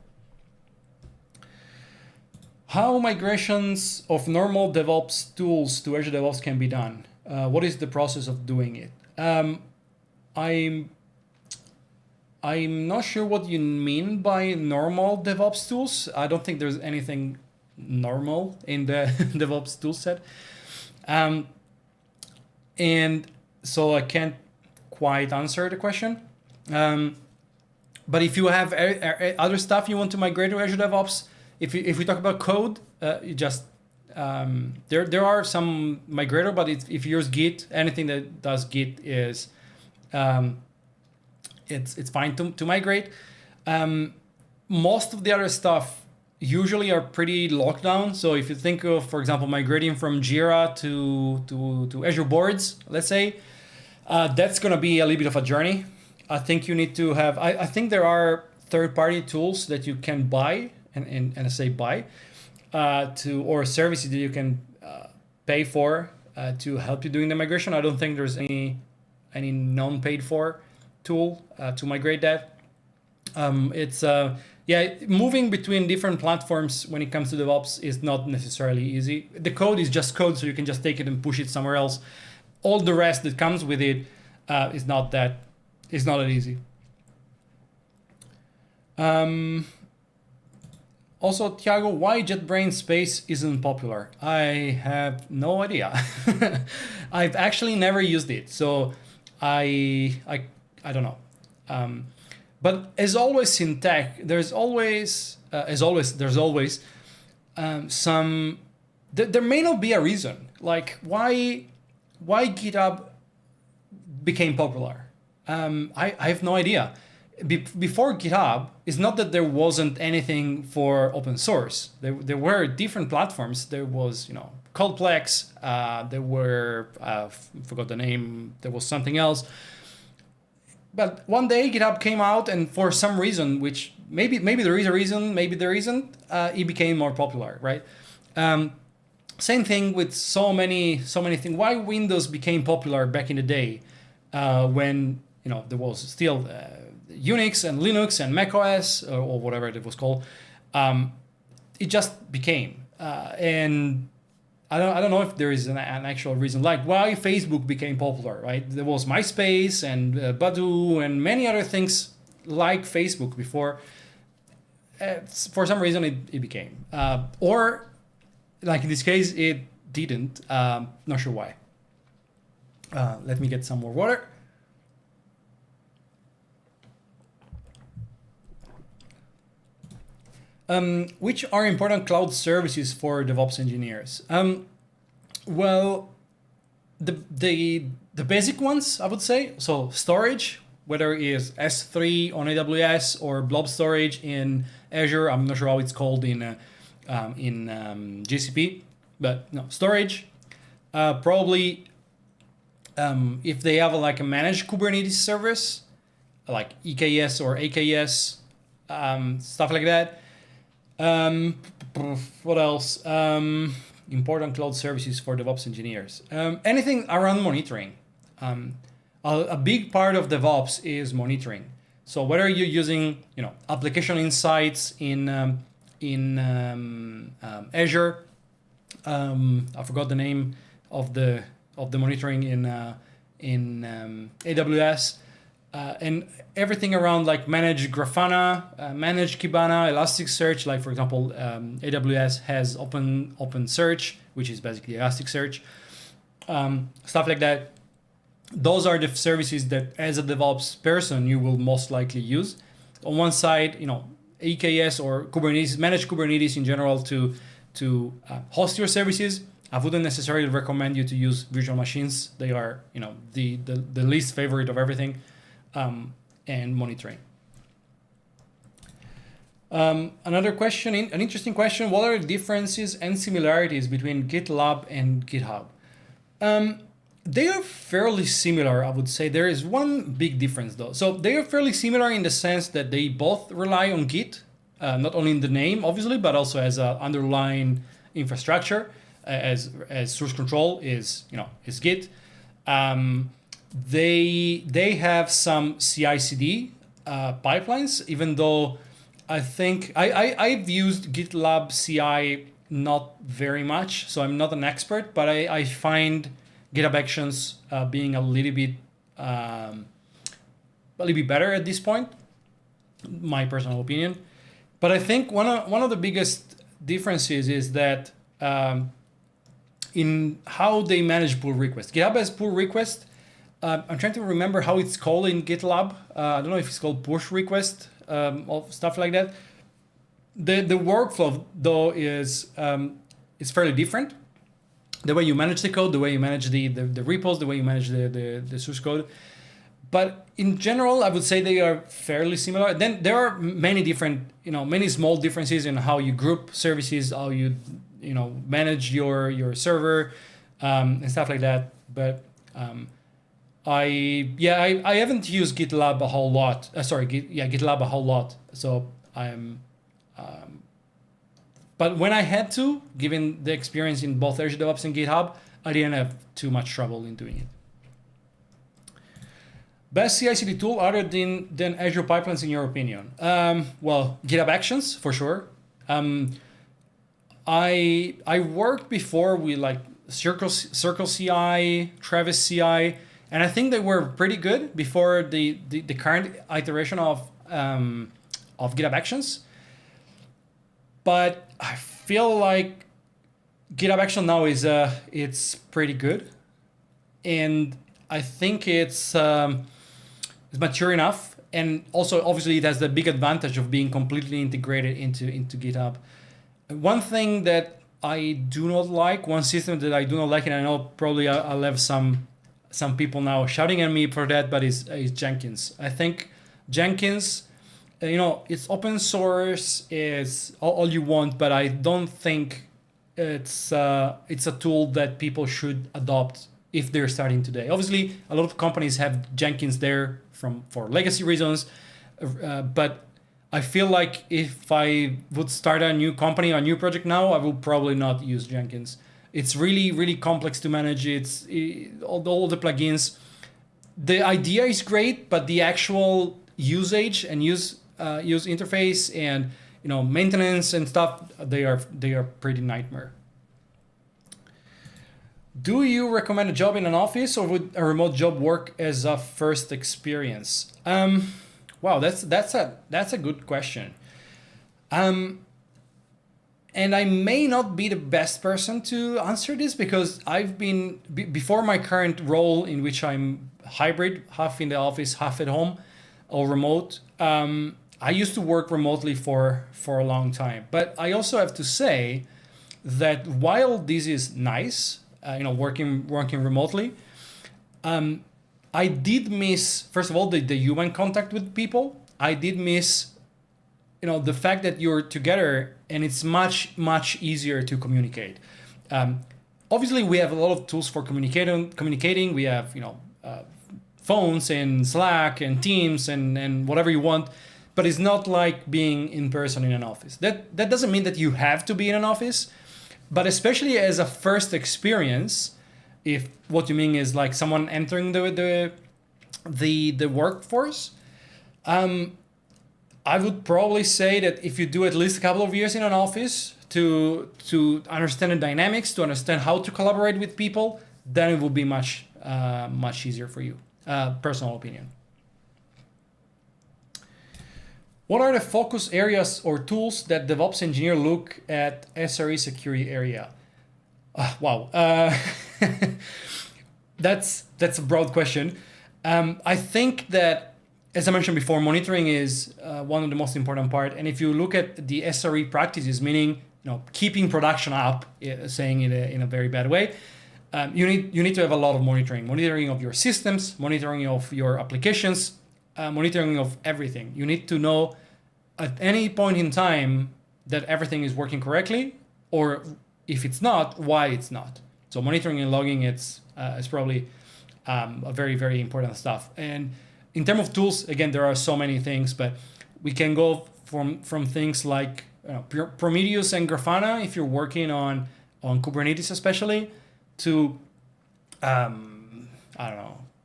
How migrations of normal DevOps tools to Azure DevOps can be done? What is the process of doing it? I'm not sure what you mean by normal DevOps tools. I don't think there's anything normal in the DevOps tool set. And so I can't quite answer the question. But if you have other stuff you want to migrate to Azure DevOps, if we talk about code, you just there are some migrator, but if you use Git, anything that does Git is it's fine to migrate. Most of the other stuff usually are pretty locked down. So if you think of, for example, migrating from Jira to Azure Boards, let's say, that's going to be a little bit of a journey. I think you need to have. I think there are third-party tools that you can buy. And I say buy, or services that you can pay for to help you doing the migration. I don't think there's any non-paid for tool to migrate that. It's moving between different platforms when it comes to DevOps is not necessarily easy. The code is just code, so you can just take it and push it somewhere else. All the rest that comes with it is not that easy. Also, Thiago, why JetBrains Space isn't popular? I have no idea. I've actually never used it, so I don't know. But as always in tech, there's always some. There may not be a reason. Like why GitHub became popular. I have no idea. Before GitHub, it's not that there wasn't anything for open source. There were different platforms. There was, Coldplex. There were, forgot the name. There was something else. But one day GitHub came out, and for some reason, which maybe there is a reason, maybe there isn't, it became more popular, right? Same thing with so many things. Why Windows became popular back in the day, when there was still Unix and Linux and macOS or whatever it was called. It just became, and I don't know if there is an actual reason, like why Facebook became popular, right? There was MySpace and Badoo and many other things like Facebook before. For some reason, it became, or like in this case, it didn't. Not sure why. Let me get some more water. Which are important cloud services for DevOps engineers? Well, the basic ones, I would say. So storage, whether it is S3 on AWS or blob storage in Azure. I'm not sure how it's called in GCP, but no, storage. Probably if they have like a managed Kubernetes service, like EKS or AKS, stuff like that. What else? Important cloud services for DevOps engineers. Anything around monitoring. A big part of DevOps is monitoring. So whether you're using, application insights in Azure, I forgot the name of the monitoring in AWS. And everything around like managed Grafana, managed Kibana, Elasticsearch. Like for example, AWS has OpenSearch, which is basically Elasticsearch, stuff like that. Those are the services that, as a DevOps person, you will most likely use. On one side, EKS or Kubernetes, managed Kubernetes in general to host your services. I wouldn't necessarily recommend you to use virtual machines. They are, the least favorite of everything. And monitoring. Another question, an interesting question. What are the differences and similarities between GitLab and GitHub? They are fairly similar, I would say. There is one big difference though. So they are fairly similar in the sense that they both rely on Git, not only in the name, obviously, but also as an underlying infrastructure, as source control is Git. They have some CI/CD pipelines, even though I think I've used GitLab CI not very much, so I'm not an expert, but I find GitHub Actions being a little bit better at this point, my personal opinion. But I think one of the biggest differences is that in how they manage pull requests. GitHub has pull request. I'm trying to remember how it's called in GitLab. I don't know if it's called push request or stuff like that. The workflow though is fairly different. The way you manage the code, the way you manage the repos, the way you manage the source code. But in general, I would say they are fairly similar. Then there are many different, many small differences in how you group services, how you manage your server and stuff like that. But I haven't used GitLab a whole lot. GitLab a whole lot. So I'm, but when I had to, given the experience in both Azure DevOps and GitHub, I didn't have too much trouble in doing it. Best CI/CD tool other than Azure pipelines in your opinion? Well, GitHub Actions for sure. I worked before with like Circle CI, Travis CI. And I think they were pretty good before the current iteration of GitHub Actions. But I feel like GitHub Action now is it's pretty good, and I think it's mature enough. And also, obviously, it has the big advantage of being completely integrated into GitHub. One thing that I do not like, one system that I do not like, and I know probably I'll have some people now shouting at me for that, but is Jenkins. I think Jenkins, it's open source, is all you want, but I don't think it's a tool that people should adopt if they're starting today. Obviously, a lot of companies have Jenkins there for legacy reasons, but I feel like if I would start a new company, a new project now, I would probably not use Jenkins. It's really, really complex to manage. All the plugins. The idea is great, but the actual usage and use interface and maintenance and stuff, they are pretty nightmare. Do you recommend a job in an office, or would a remote job work as a first experience? Wow, that's a good question. And I may not be the best person to answer this because I've been, before my current role in which I'm hybrid, half in the office, half at home or remote, I used to work remotely for a long time. But I also have to say that while this is nice, working remotely, I did miss, first of all, the human contact with people. I did miss, the fact that you're together and it's much easier to communicate. Obviously, we have a lot of tools for communicating. We have, phones and Slack and Teams and whatever you want, but it's not like being in person in an office. That doesn't mean that you have to be in an office, but especially as a first experience, if what you mean is like someone entering the workforce, I would probably say that if you do at least a couple of years in an office to understand the dynamics, to understand how to collaborate with people, then it will be much easier for you. Personal opinion. What are the focus areas or tools that DevOps engineer look at SRE security area? Wow, that's a broad question. I think that, as I mentioned before, monitoring is one of the most important part. And if you look at the SRE practices, meaning keeping production up, saying it in a very bad way, you need to have a lot of monitoring of your systems, monitoring of your applications, monitoring of everything. You need to know at any point in time that everything is working correctly, or if it's not, why it's not. So monitoring and logging, is probably a very, very important stuff. And in terms of tools, again, there are so many things, but we can go from things like Prometheus and Grafana if you're working on Kubernetes especially, to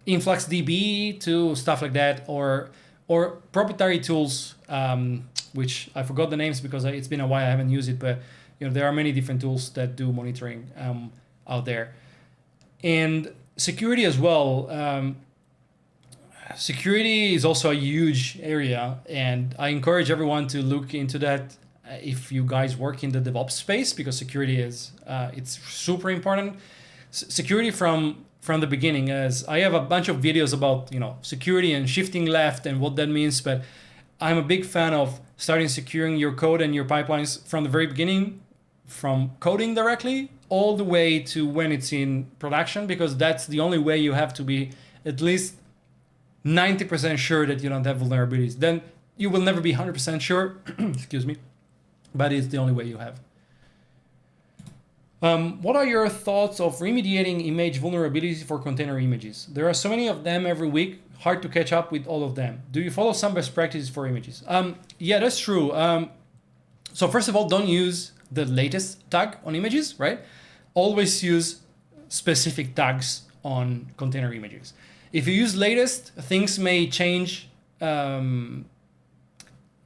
InfluxDB, to stuff like that, or proprietary tools, which I forgot the names because it's been a while I haven't used it, but there are many different tools that do monitoring out there. And security as well. Security is also a huge area, and I encourage everyone to look into that if you guys work in the DevOps space, because security is it's super important. Security from the beginning, as I have a bunch of videos about security and shifting left and what that means, but I'm a big fan of starting securing your code and your pipelines from the very beginning, from coding directly all the way to when it's in production, because that's the only way you have to be at least 90% sure that you don't have vulnerabilities. Then you will never be 100% sure, excuse me, but it's the only way you have. What are your thoughts of remediating image vulnerabilities for container images? There are so many of them every week, hard to catch up with all of them. Do you follow some best practices for images? Yeah, that's true. So first of all, don't use the latest tag on images, right? Always use specific tags on container images. If you use latest, things may change and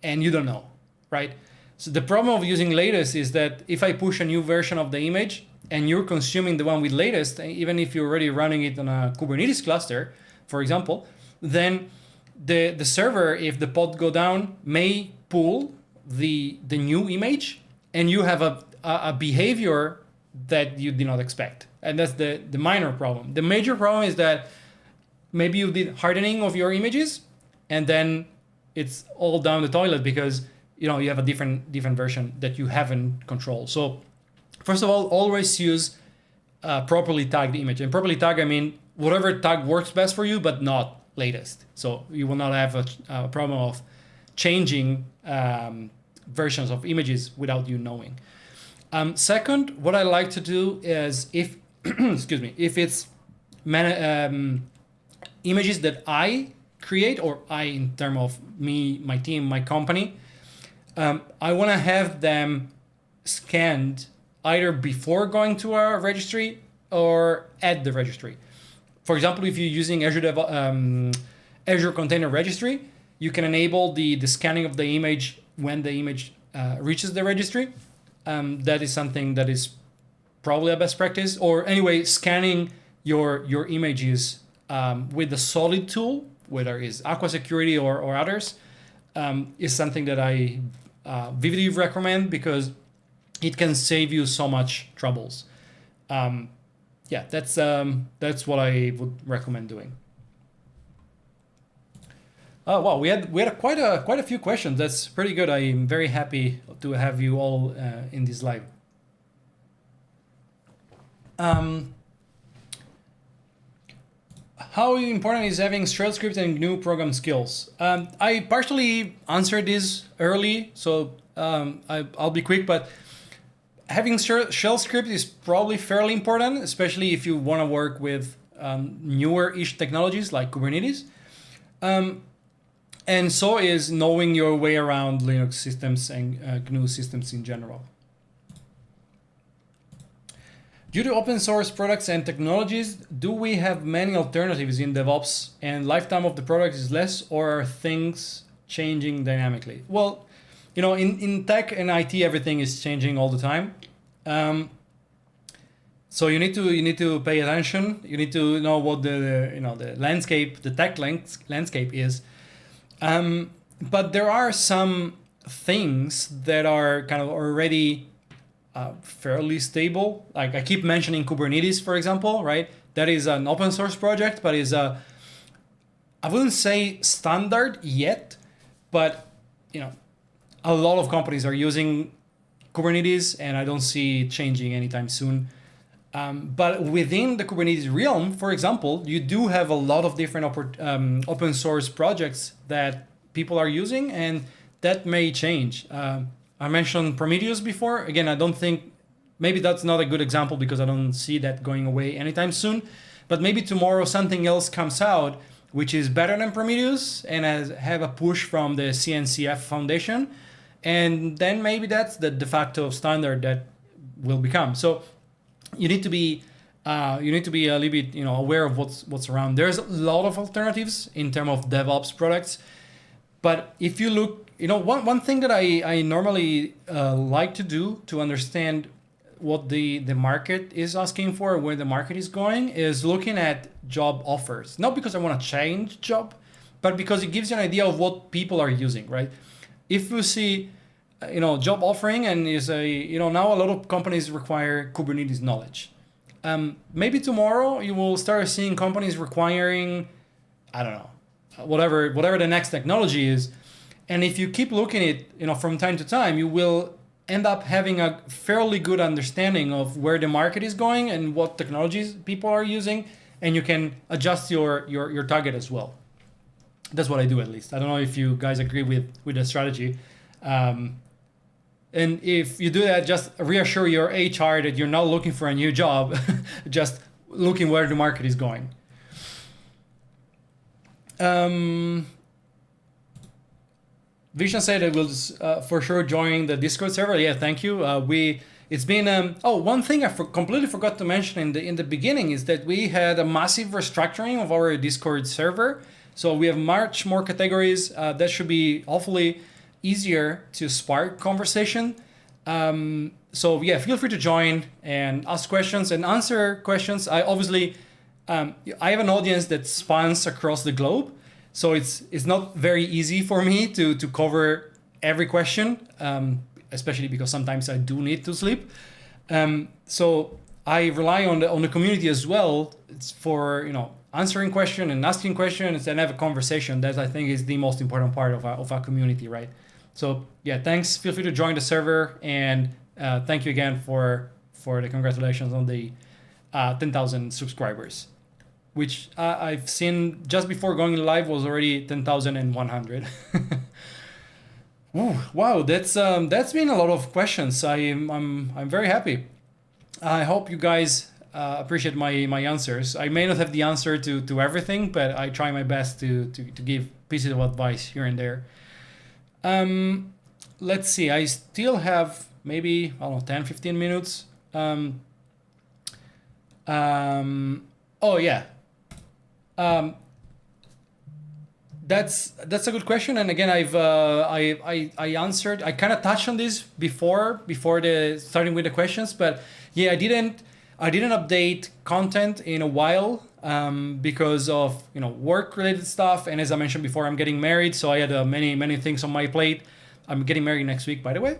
you don't know, right? So the problem of using latest is that if I push a new version of the image and you're consuming the one with latest, even if you're already running it on a Kubernetes cluster, for example, then the server, if the pod go down, may pull the new image, and you have a behavior that you did not expect. And that's the minor problem. The major problem is that maybe you did hardening of your images, and then it's all down the toilet because you have a different version that you haven't controlled. So first of all, always use properly tagged image. And properly tagged, I mean whatever tag works best for you, but not latest. So you will not have a problem of changing versions of images without you knowing. Second, what I like to do is if excuse me, if it's images that I create, or I in terms of me, my team, my company, I want to have them scanned either before going to our registry or at the registry. For example, if you're using Azure Container Registry, you can enable the scanning of the image when the image reaches the registry. That is something that is probably a best practice. Or anyway, scanning your images with the solid tool, whether it's Aqua Security or others, is something that I vividly recommend, because it can save you so much troubles. Yeah, that's what I would recommend doing. Oh wow, we had quite a few questions. That's pretty good. I'm very happy to have you all in this live. How important is having shell script and GNU program skills? I partially answered this early, so I'll be quick, but having shell script is probably fairly important, especially if you want to work with newer-ish technologies like Kubernetes. And so is knowing your way around Linux systems and GNU systems in general. Due to open source products and technologies, do we have many alternatives in DevOps and lifetime of the product is less, or are things changing dynamically? Well, you know, in tech and IT, everything is changing all the time. So you need to pay attention. You need to know what the landscape, the tech landscape is. But there are some things that are kind of already fairly stable. Like I keep mentioning Kubernetes, for example, right? That is an open source project, but is I wouldn't say standard yet, but you know, a lot of companies are using Kubernetes, and I don't see it changing anytime soon. But within the Kubernetes realm, for example, you do have a lot of different open source projects that people are using, and that may change. I mentioned Prometheus before. Again, I don't think, maybe that's not a good example because I don't see that going away anytime soon. But maybe tomorrow something else comes out which is better than Prometheus and have a push from the CNCF Foundation. And then maybe that's the de facto standard that will become. So you need to be a little bit aware of what's around. There's a lot of alternatives in terms of DevOps products. But if you look, one thing that I normally like to do to understand what the market is asking for, where the market is going, is looking at job offers. Not because I want to change job, but because it gives you an idea of what people are using, right? If you see, job offering and you say, now a lot of companies require Kubernetes knowledge. Maybe tomorrow you will start seeing companies requiring, I don't know, whatever the next technology is. And if you keep looking at it, from time to time, you will end up having a fairly good understanding of where the market is going and what technologies people are using, and you can adjust your target as well. That's what I do, at least. I don't know if you guys agree with the strategy. And if you do that, just reassure your HR that you're not looking for a new job, just looking where the market is going. Vishan said I will for sure join the Discord server. Yeah, thank you. It's been one thing I completely forgot to mention in the beginning is that we had a massive restructuring of our Discord server. So we have much more categories. That should be hopefully easier to spark conversation. So yeah, feel free to join and ask questions and answer questions. I have an audience that spans across the globe. So it's not very easy for me to cover every question, especially because sometimes I do need to sleep. So I rely on the community as well. It's for answering questions and asking questions and have a conversation. That I think is the most important part of our community, right? So yeah, thanks. Feel free to join the server, and thank you again for the congratulations on the 10,000 subscribers, which I've seen just before going live was already 10,100. Wow, that's been a lot of questions. I'm very happy. I hope you guys appreciate my answers. I may not have the answer to everything, but I try my best to give pieces of advice here and there. Let's see. I still have maybe 10-15 minutes. Oh yeah. That's a good question, and again, I answered. I kind of touched on this before the starting with the questions, but yeah, I didn't update content in a while because of work related stuff, and as I mentioned before, I'm getting married, so I had many things on my plate. I'm getting married next week, by the way.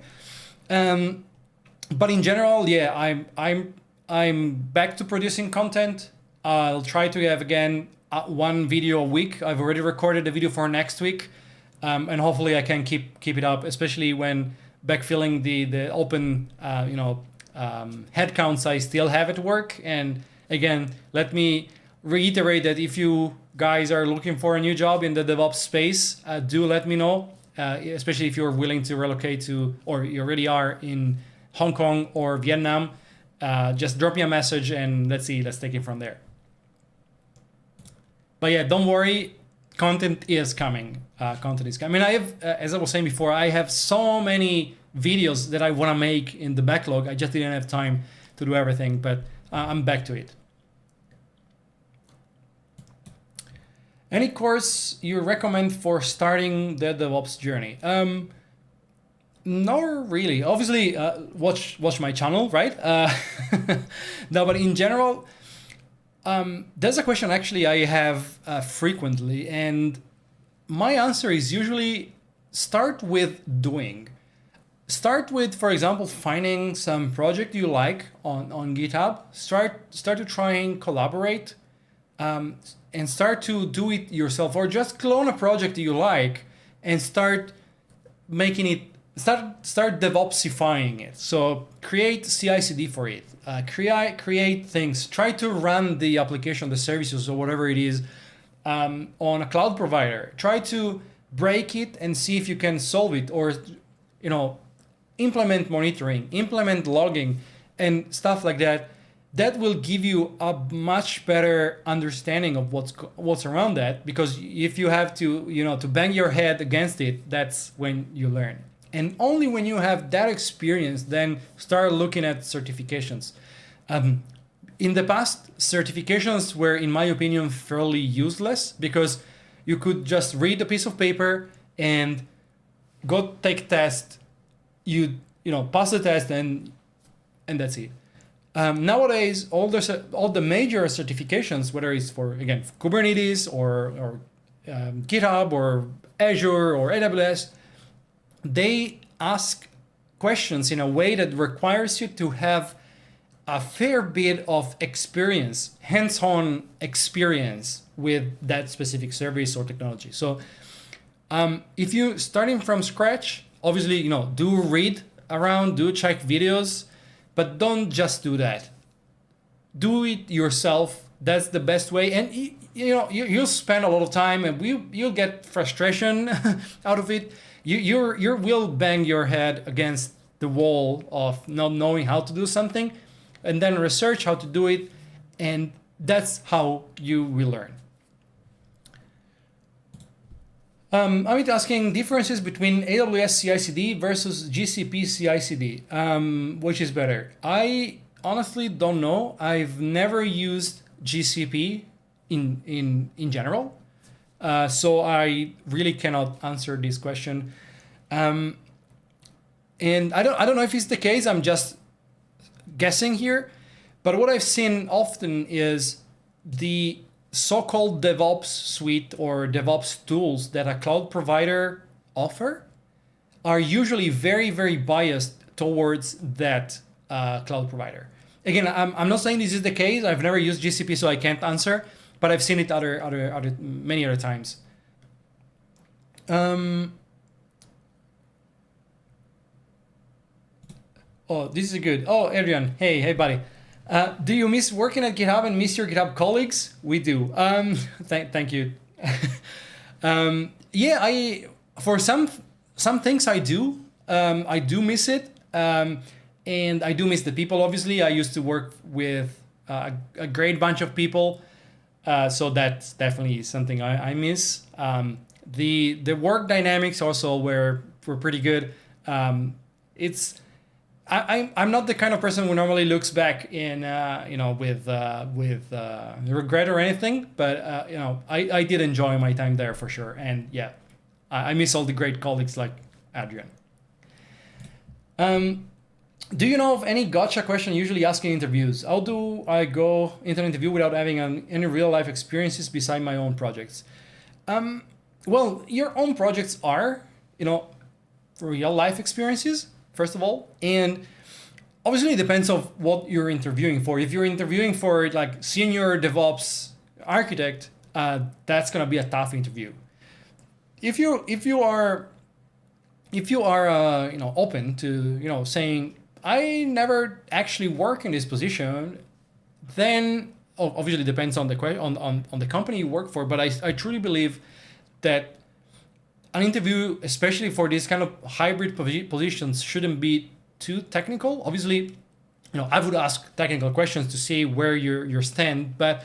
but in general, yeah, I'm back to producing content. I'll try to have again one video a week. I've already recorded a video for next week, and hopefully I can keep it up, especially when backfilling the open headcounts I still have at work. And again, let me reiterate that if you guys are looking for a new job in the DevOps space, do let me know, especially if you're willing to relocate to, or you already are in Hong Kong or Vietnam. Just drop me a message and let's take it from there. But yeah, don't worry, content is coming. Content is coming. I have, as I was saying before, I have so many videos that I want to make in the backlog. I just didn't have time to do everything, but I'm back to it. Any course you recommend for starting the DevOps journey? No, really. Obviously, watch my channel, right? No, but in general, there's a question actually I have frequently, and my answer is usually start with doing. Start with, for example, finding some project you like on GitHub. Start to try and collaborate, and start to do it yourself, or just clone a project you like and start making it. Start DevOpsifying it. So create Cicd for it. Create things. Try to run the application, the services, or whatever it is, on a cloud provider. Try to break it and see if you can solve it, or implement monitoring, implement logging, and stuff like that. That will give you a much better understanding of what's around that. Because if you have to to bang your head against it, that's when you learn. And only when you have that experience, then start looking at certifications. In the past, certifications were, in my opinion, fairly useless, because you could just read a piece of paper and go take a test. You pass the test and that's it. Nowadays, all the major certifications, whether it's for Kubernetes or GitHub or Azure or AWS, they ask questions in a way that requires you to have a fair bit of experience, hands-on experience with that specific service or technology. So if you starting from scratch, obviously, do read around, do check videos, but don't just do that. Do it yourself. That's the best way. And you'll spend a lot of time, and you'll get frustration out of it. You will bang your head against the wall of not knowing how to do something, and then research how to do it, and that's how you will learn. I'm asking differences between AWS Cicd versus GCP Ci, which is better. I honestly don't know. I've never used GCP in general. So I really cannot answer this question. And I don't know if it's the case. I'm just guessing here. But what I've seen often is the so-called DevOps suite or DevOps tools that a cloud provider offer are usually very, very biased towards that cloud provider. Again, I'm not saying this is the case. I've never used GCP, so I can't answer. But I've seen it many other times. Oh, this is good. Oh, Adrian, hey, buddy. Do you miss working at GitHub and miss your GitHub colleagues? We do. Thank you. Yeah, for some things I do. I do miss it, and I do miss the people. Obviously, I used to work with a great bunch of people. So that's definitely something I miss. The work dynamics also were pretty good. I'm not the kind of person who normally looks back in with regret or anything, but I did enjoy my time there for sure. And yeah, I miss all the great colleagues like Adrian. Do you know of any gotcha question usually asked in interviews? How do I go into an interview without having any real life experiences beside my own projects? Well, your own projects are, real life experiences, first of all. And obviously it depends of what you're interviewing for. If you're interviewing for like senior DevOps architect, that's gonna be a tough interview. If you are open to saying I never actually work in this position, then obviously it depends on the company you work for. But I truly believe that an interview, especially for these kind of hybrid positions, shouldn't be too technical. Obviously, I would ask technical questions to see where you stand, but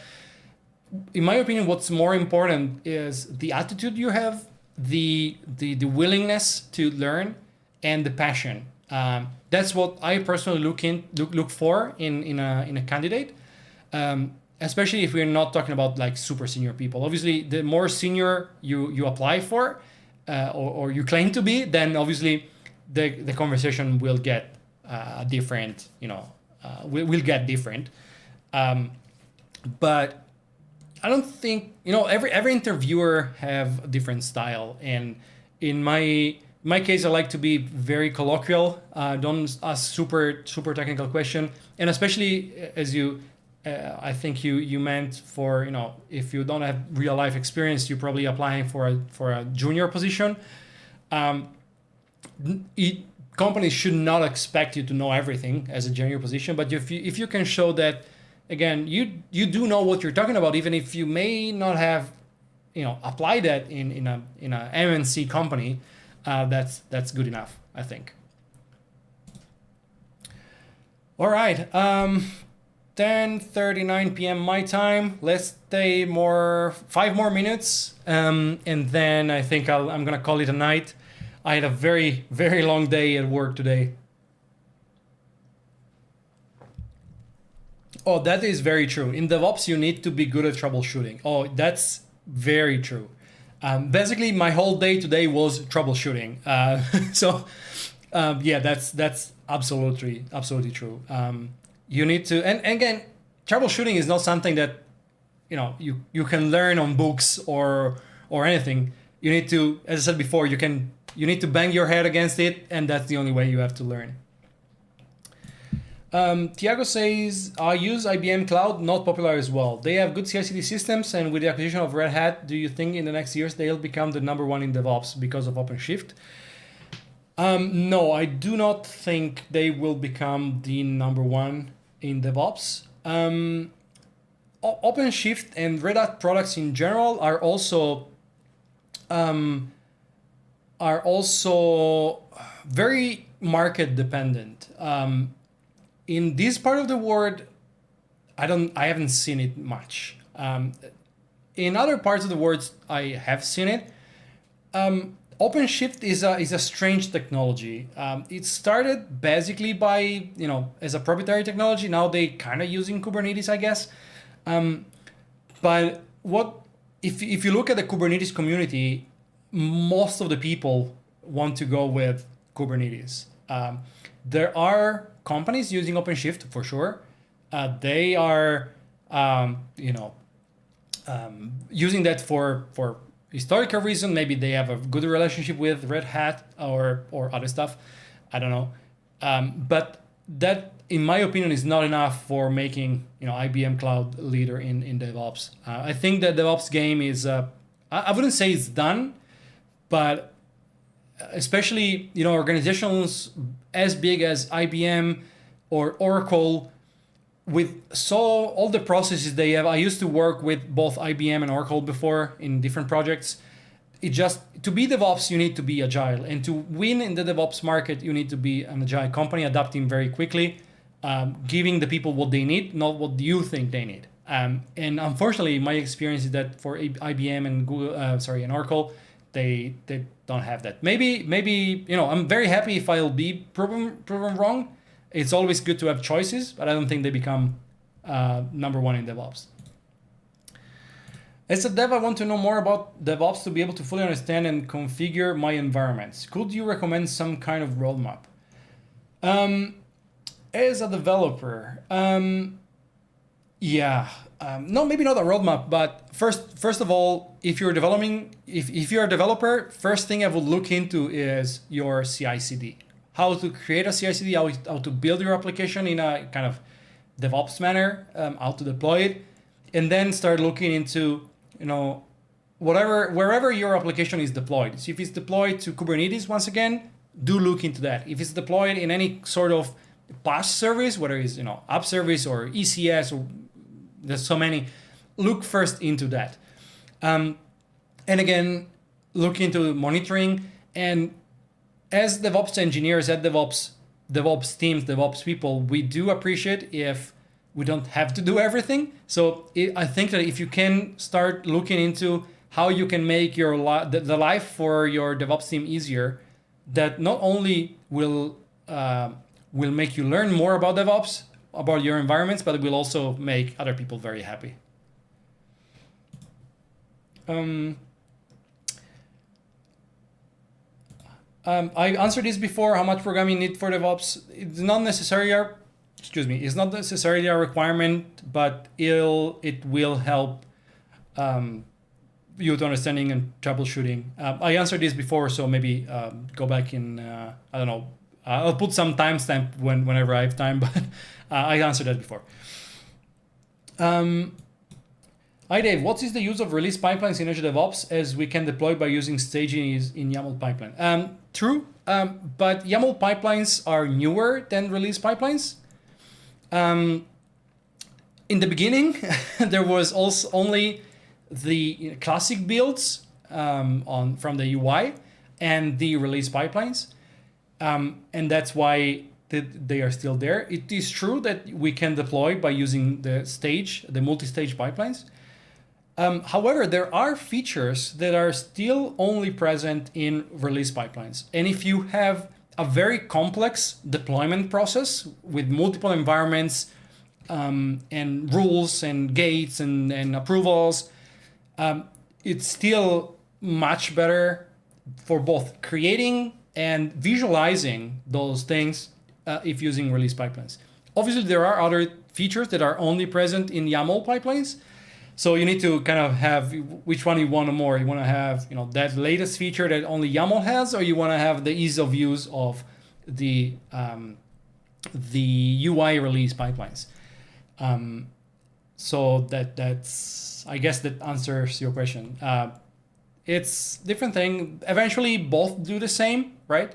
in my opinion, what's more important is the attitude you have, the willingness to learn, and the passion. That's what I personally look for in a candidate, especially if we're not talking about like super senior people. Obviously, the more senior you apply for, or you claim to be, then obviously the conversation will get different. Will get different. But I don't think every interviewer have a different style, and in my case, I like to be very colloquial. Don't ask super technical question, and especially as I think you meant for if you don't have real life experience, you're probably applying for a junior position. Companies should not expect you to know everything as a junior position, but if you can show that, again, you do know what you're talking about, even if you may not have applied that in a MNC company, that's good enough, I think. All right, 10:39 p.m. my time. Let's stay 5 more minutes, and then I think I'm gonna call it a night. I had a very, very long day at work today. Oh, that is very true. In DevOps, you need to be good at troubleshooting. Oh, that's very true. Basically, my whole day today was troubleshooting. Yeah, that's absolutely true. You need to, and again, troubleshooting is not something that you can learn on books or anything. You need to, as I said before, you need to bang your head against it, and that's the only way you have to learn. Tiago says, I use IBM Cloud, not popular as well. They have good CI/CD systems, and with the acquisition of Red Hat, do you think in the next years they'll become the number one in DevOps because of Openshift? No, I do not think they will become the number one in DevOps. Openshift and Red Hat products in general are also very market dependent. In this part of the world, I haven't seen it much. In other parts of the world, I have seen it. Openshift is a strange technology. It started basically by as a proprietary technology. Now they kind of using Kubernetes, I guess. But if you look at the Kubernetes community, most of the people want to go with Kubernetes. There are companies using Openshift for sure. They are, using that for historical reason. Maybe they have a good relationship with Red Hat or other stuff. I don't know. But that, in my opinion, is not enough for making IBM Cloud leader in DevOps. I think that DevOps game is I wouldn't say it's done, but especially organizations as big as IBM or Oracle, with all the processes they have. I used to work with both IBM and Oracle before in different projects. To be DevOps, you need to be agile, and to win in the DevOps market, you need to be an agile company, adapting very quickly, giving the people what they need, not what you think they need. And unfortunately, my experience is that for IBM and Google, and Oracle, they don't have that. Maybe I'm very happy if I'll be proven wrong. It's always good to have choices, but I don't think they become number one in DevOps. As a dev, I want to know more about DevOps to be able to fully understand and configure my environments. Could you recommend some kind of roadmap? As a developer, no, maybe not a roadmap, but first of all, if you're developing, if you're a developer, first thing I would look into is your CI/CD. how to create a CI/CD, how to build your application in a kind of DevOps manner, how to deploy it, and then start looking into, wherever your application is deployed. So if it's deployed to Kubernetes, once again, do look into that. If it's deployed in any sort of PaaS service, whether it's app service or ECS, or there's so many, look first into that. And again, look into monitoring. And as DevOps engineers, at DevOps teams, DevOps people, we do appreciate if we don't have to do everything. So I think that if you can start looking into how you can make your the life for your DevOps team easier, that not only will make you learn more about DevOps, about your environments, but it will also make other people very happy. I answered this before. How much programming need for DevOps? It's not necessarily a requirement, but it will help you to understanding and troubleshooting. I answered this before, so maybe go back in. I don't know. I'll put some timestamp whenever I have time, but I answered that before. Hi Dave, what is the use of release pipelines in Azure DevOps, as we can deploy by using staging in YAML pipeline? True, but YAML pipelines are newer than release pipelines. In the beginning, there was also only the classic builds from the UI and the release pipelines, and that's why they are still there. It is true that we can deploy by using the multi-stage pipelines. However, there are features that are still only present in release pipelines. And if you have a very complex deployment process with multiple environments and rules and gates and approvals, it's still much better for both creating and visualizing those things if using release pipelines. Obviously, there are other features that are only present in YAML pipelines. So you need to kind of have which one you want more. You want to have that latest feature that only YAML has, or you want to have the ease of use of the UI release pipelines. So that's I guess that answers your question. It's different thing. Eventually, both do the same, right?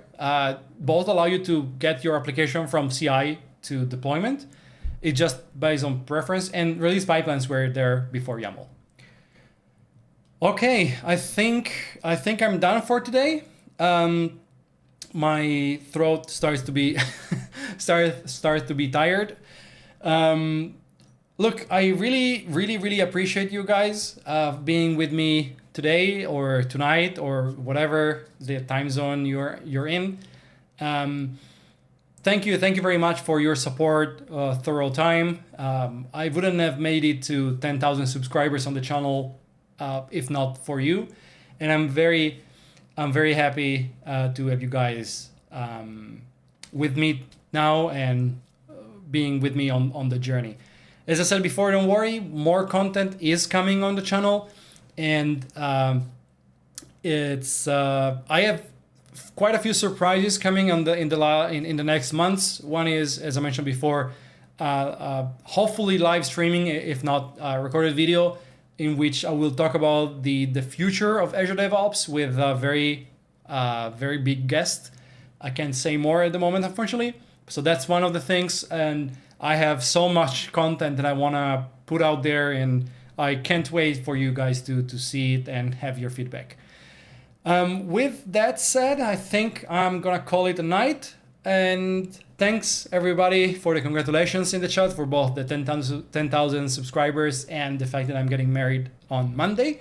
Both allow you to get your application from CI to deployment. It's just based on preference, and release pipelines were there before YAML. Okay, I think I'm done for today. My throat starts to be starts to be tired. Look, I really appreciate you guys being with me today or tonight or whatever the time zone you're in. Thank you very much for your support, thorough time. I wouldn't have made it to 10,000 subscribers on the channel if not for you, and I'm very happy to have you guys with me now and being with me on the journey. As I said before, don't worry, more content is coming on the channel, and I have quite a few surprises coming in the next months. One is, as I mentioned before, hopefully live streaming, if not recorded video, in which I will talk about the future of Azure DevOps with a very big guest. I can't say more at the moment, unfortunately. So that's one of the things, and I have so much content that I want to put out there, and I can't wait for you guys to see it and have your feedback. With that said, I think I'm gonna call it a night, and thanks everybody for the congratulations in the chat for both the 10,000 subscribers and the fact that I'm getting married on Monday.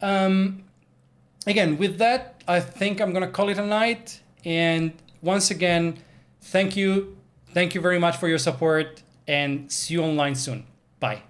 Again, with that, I think I'm gonna call it a night, and once again, thank you very much for your support, and see you online soon. Bye.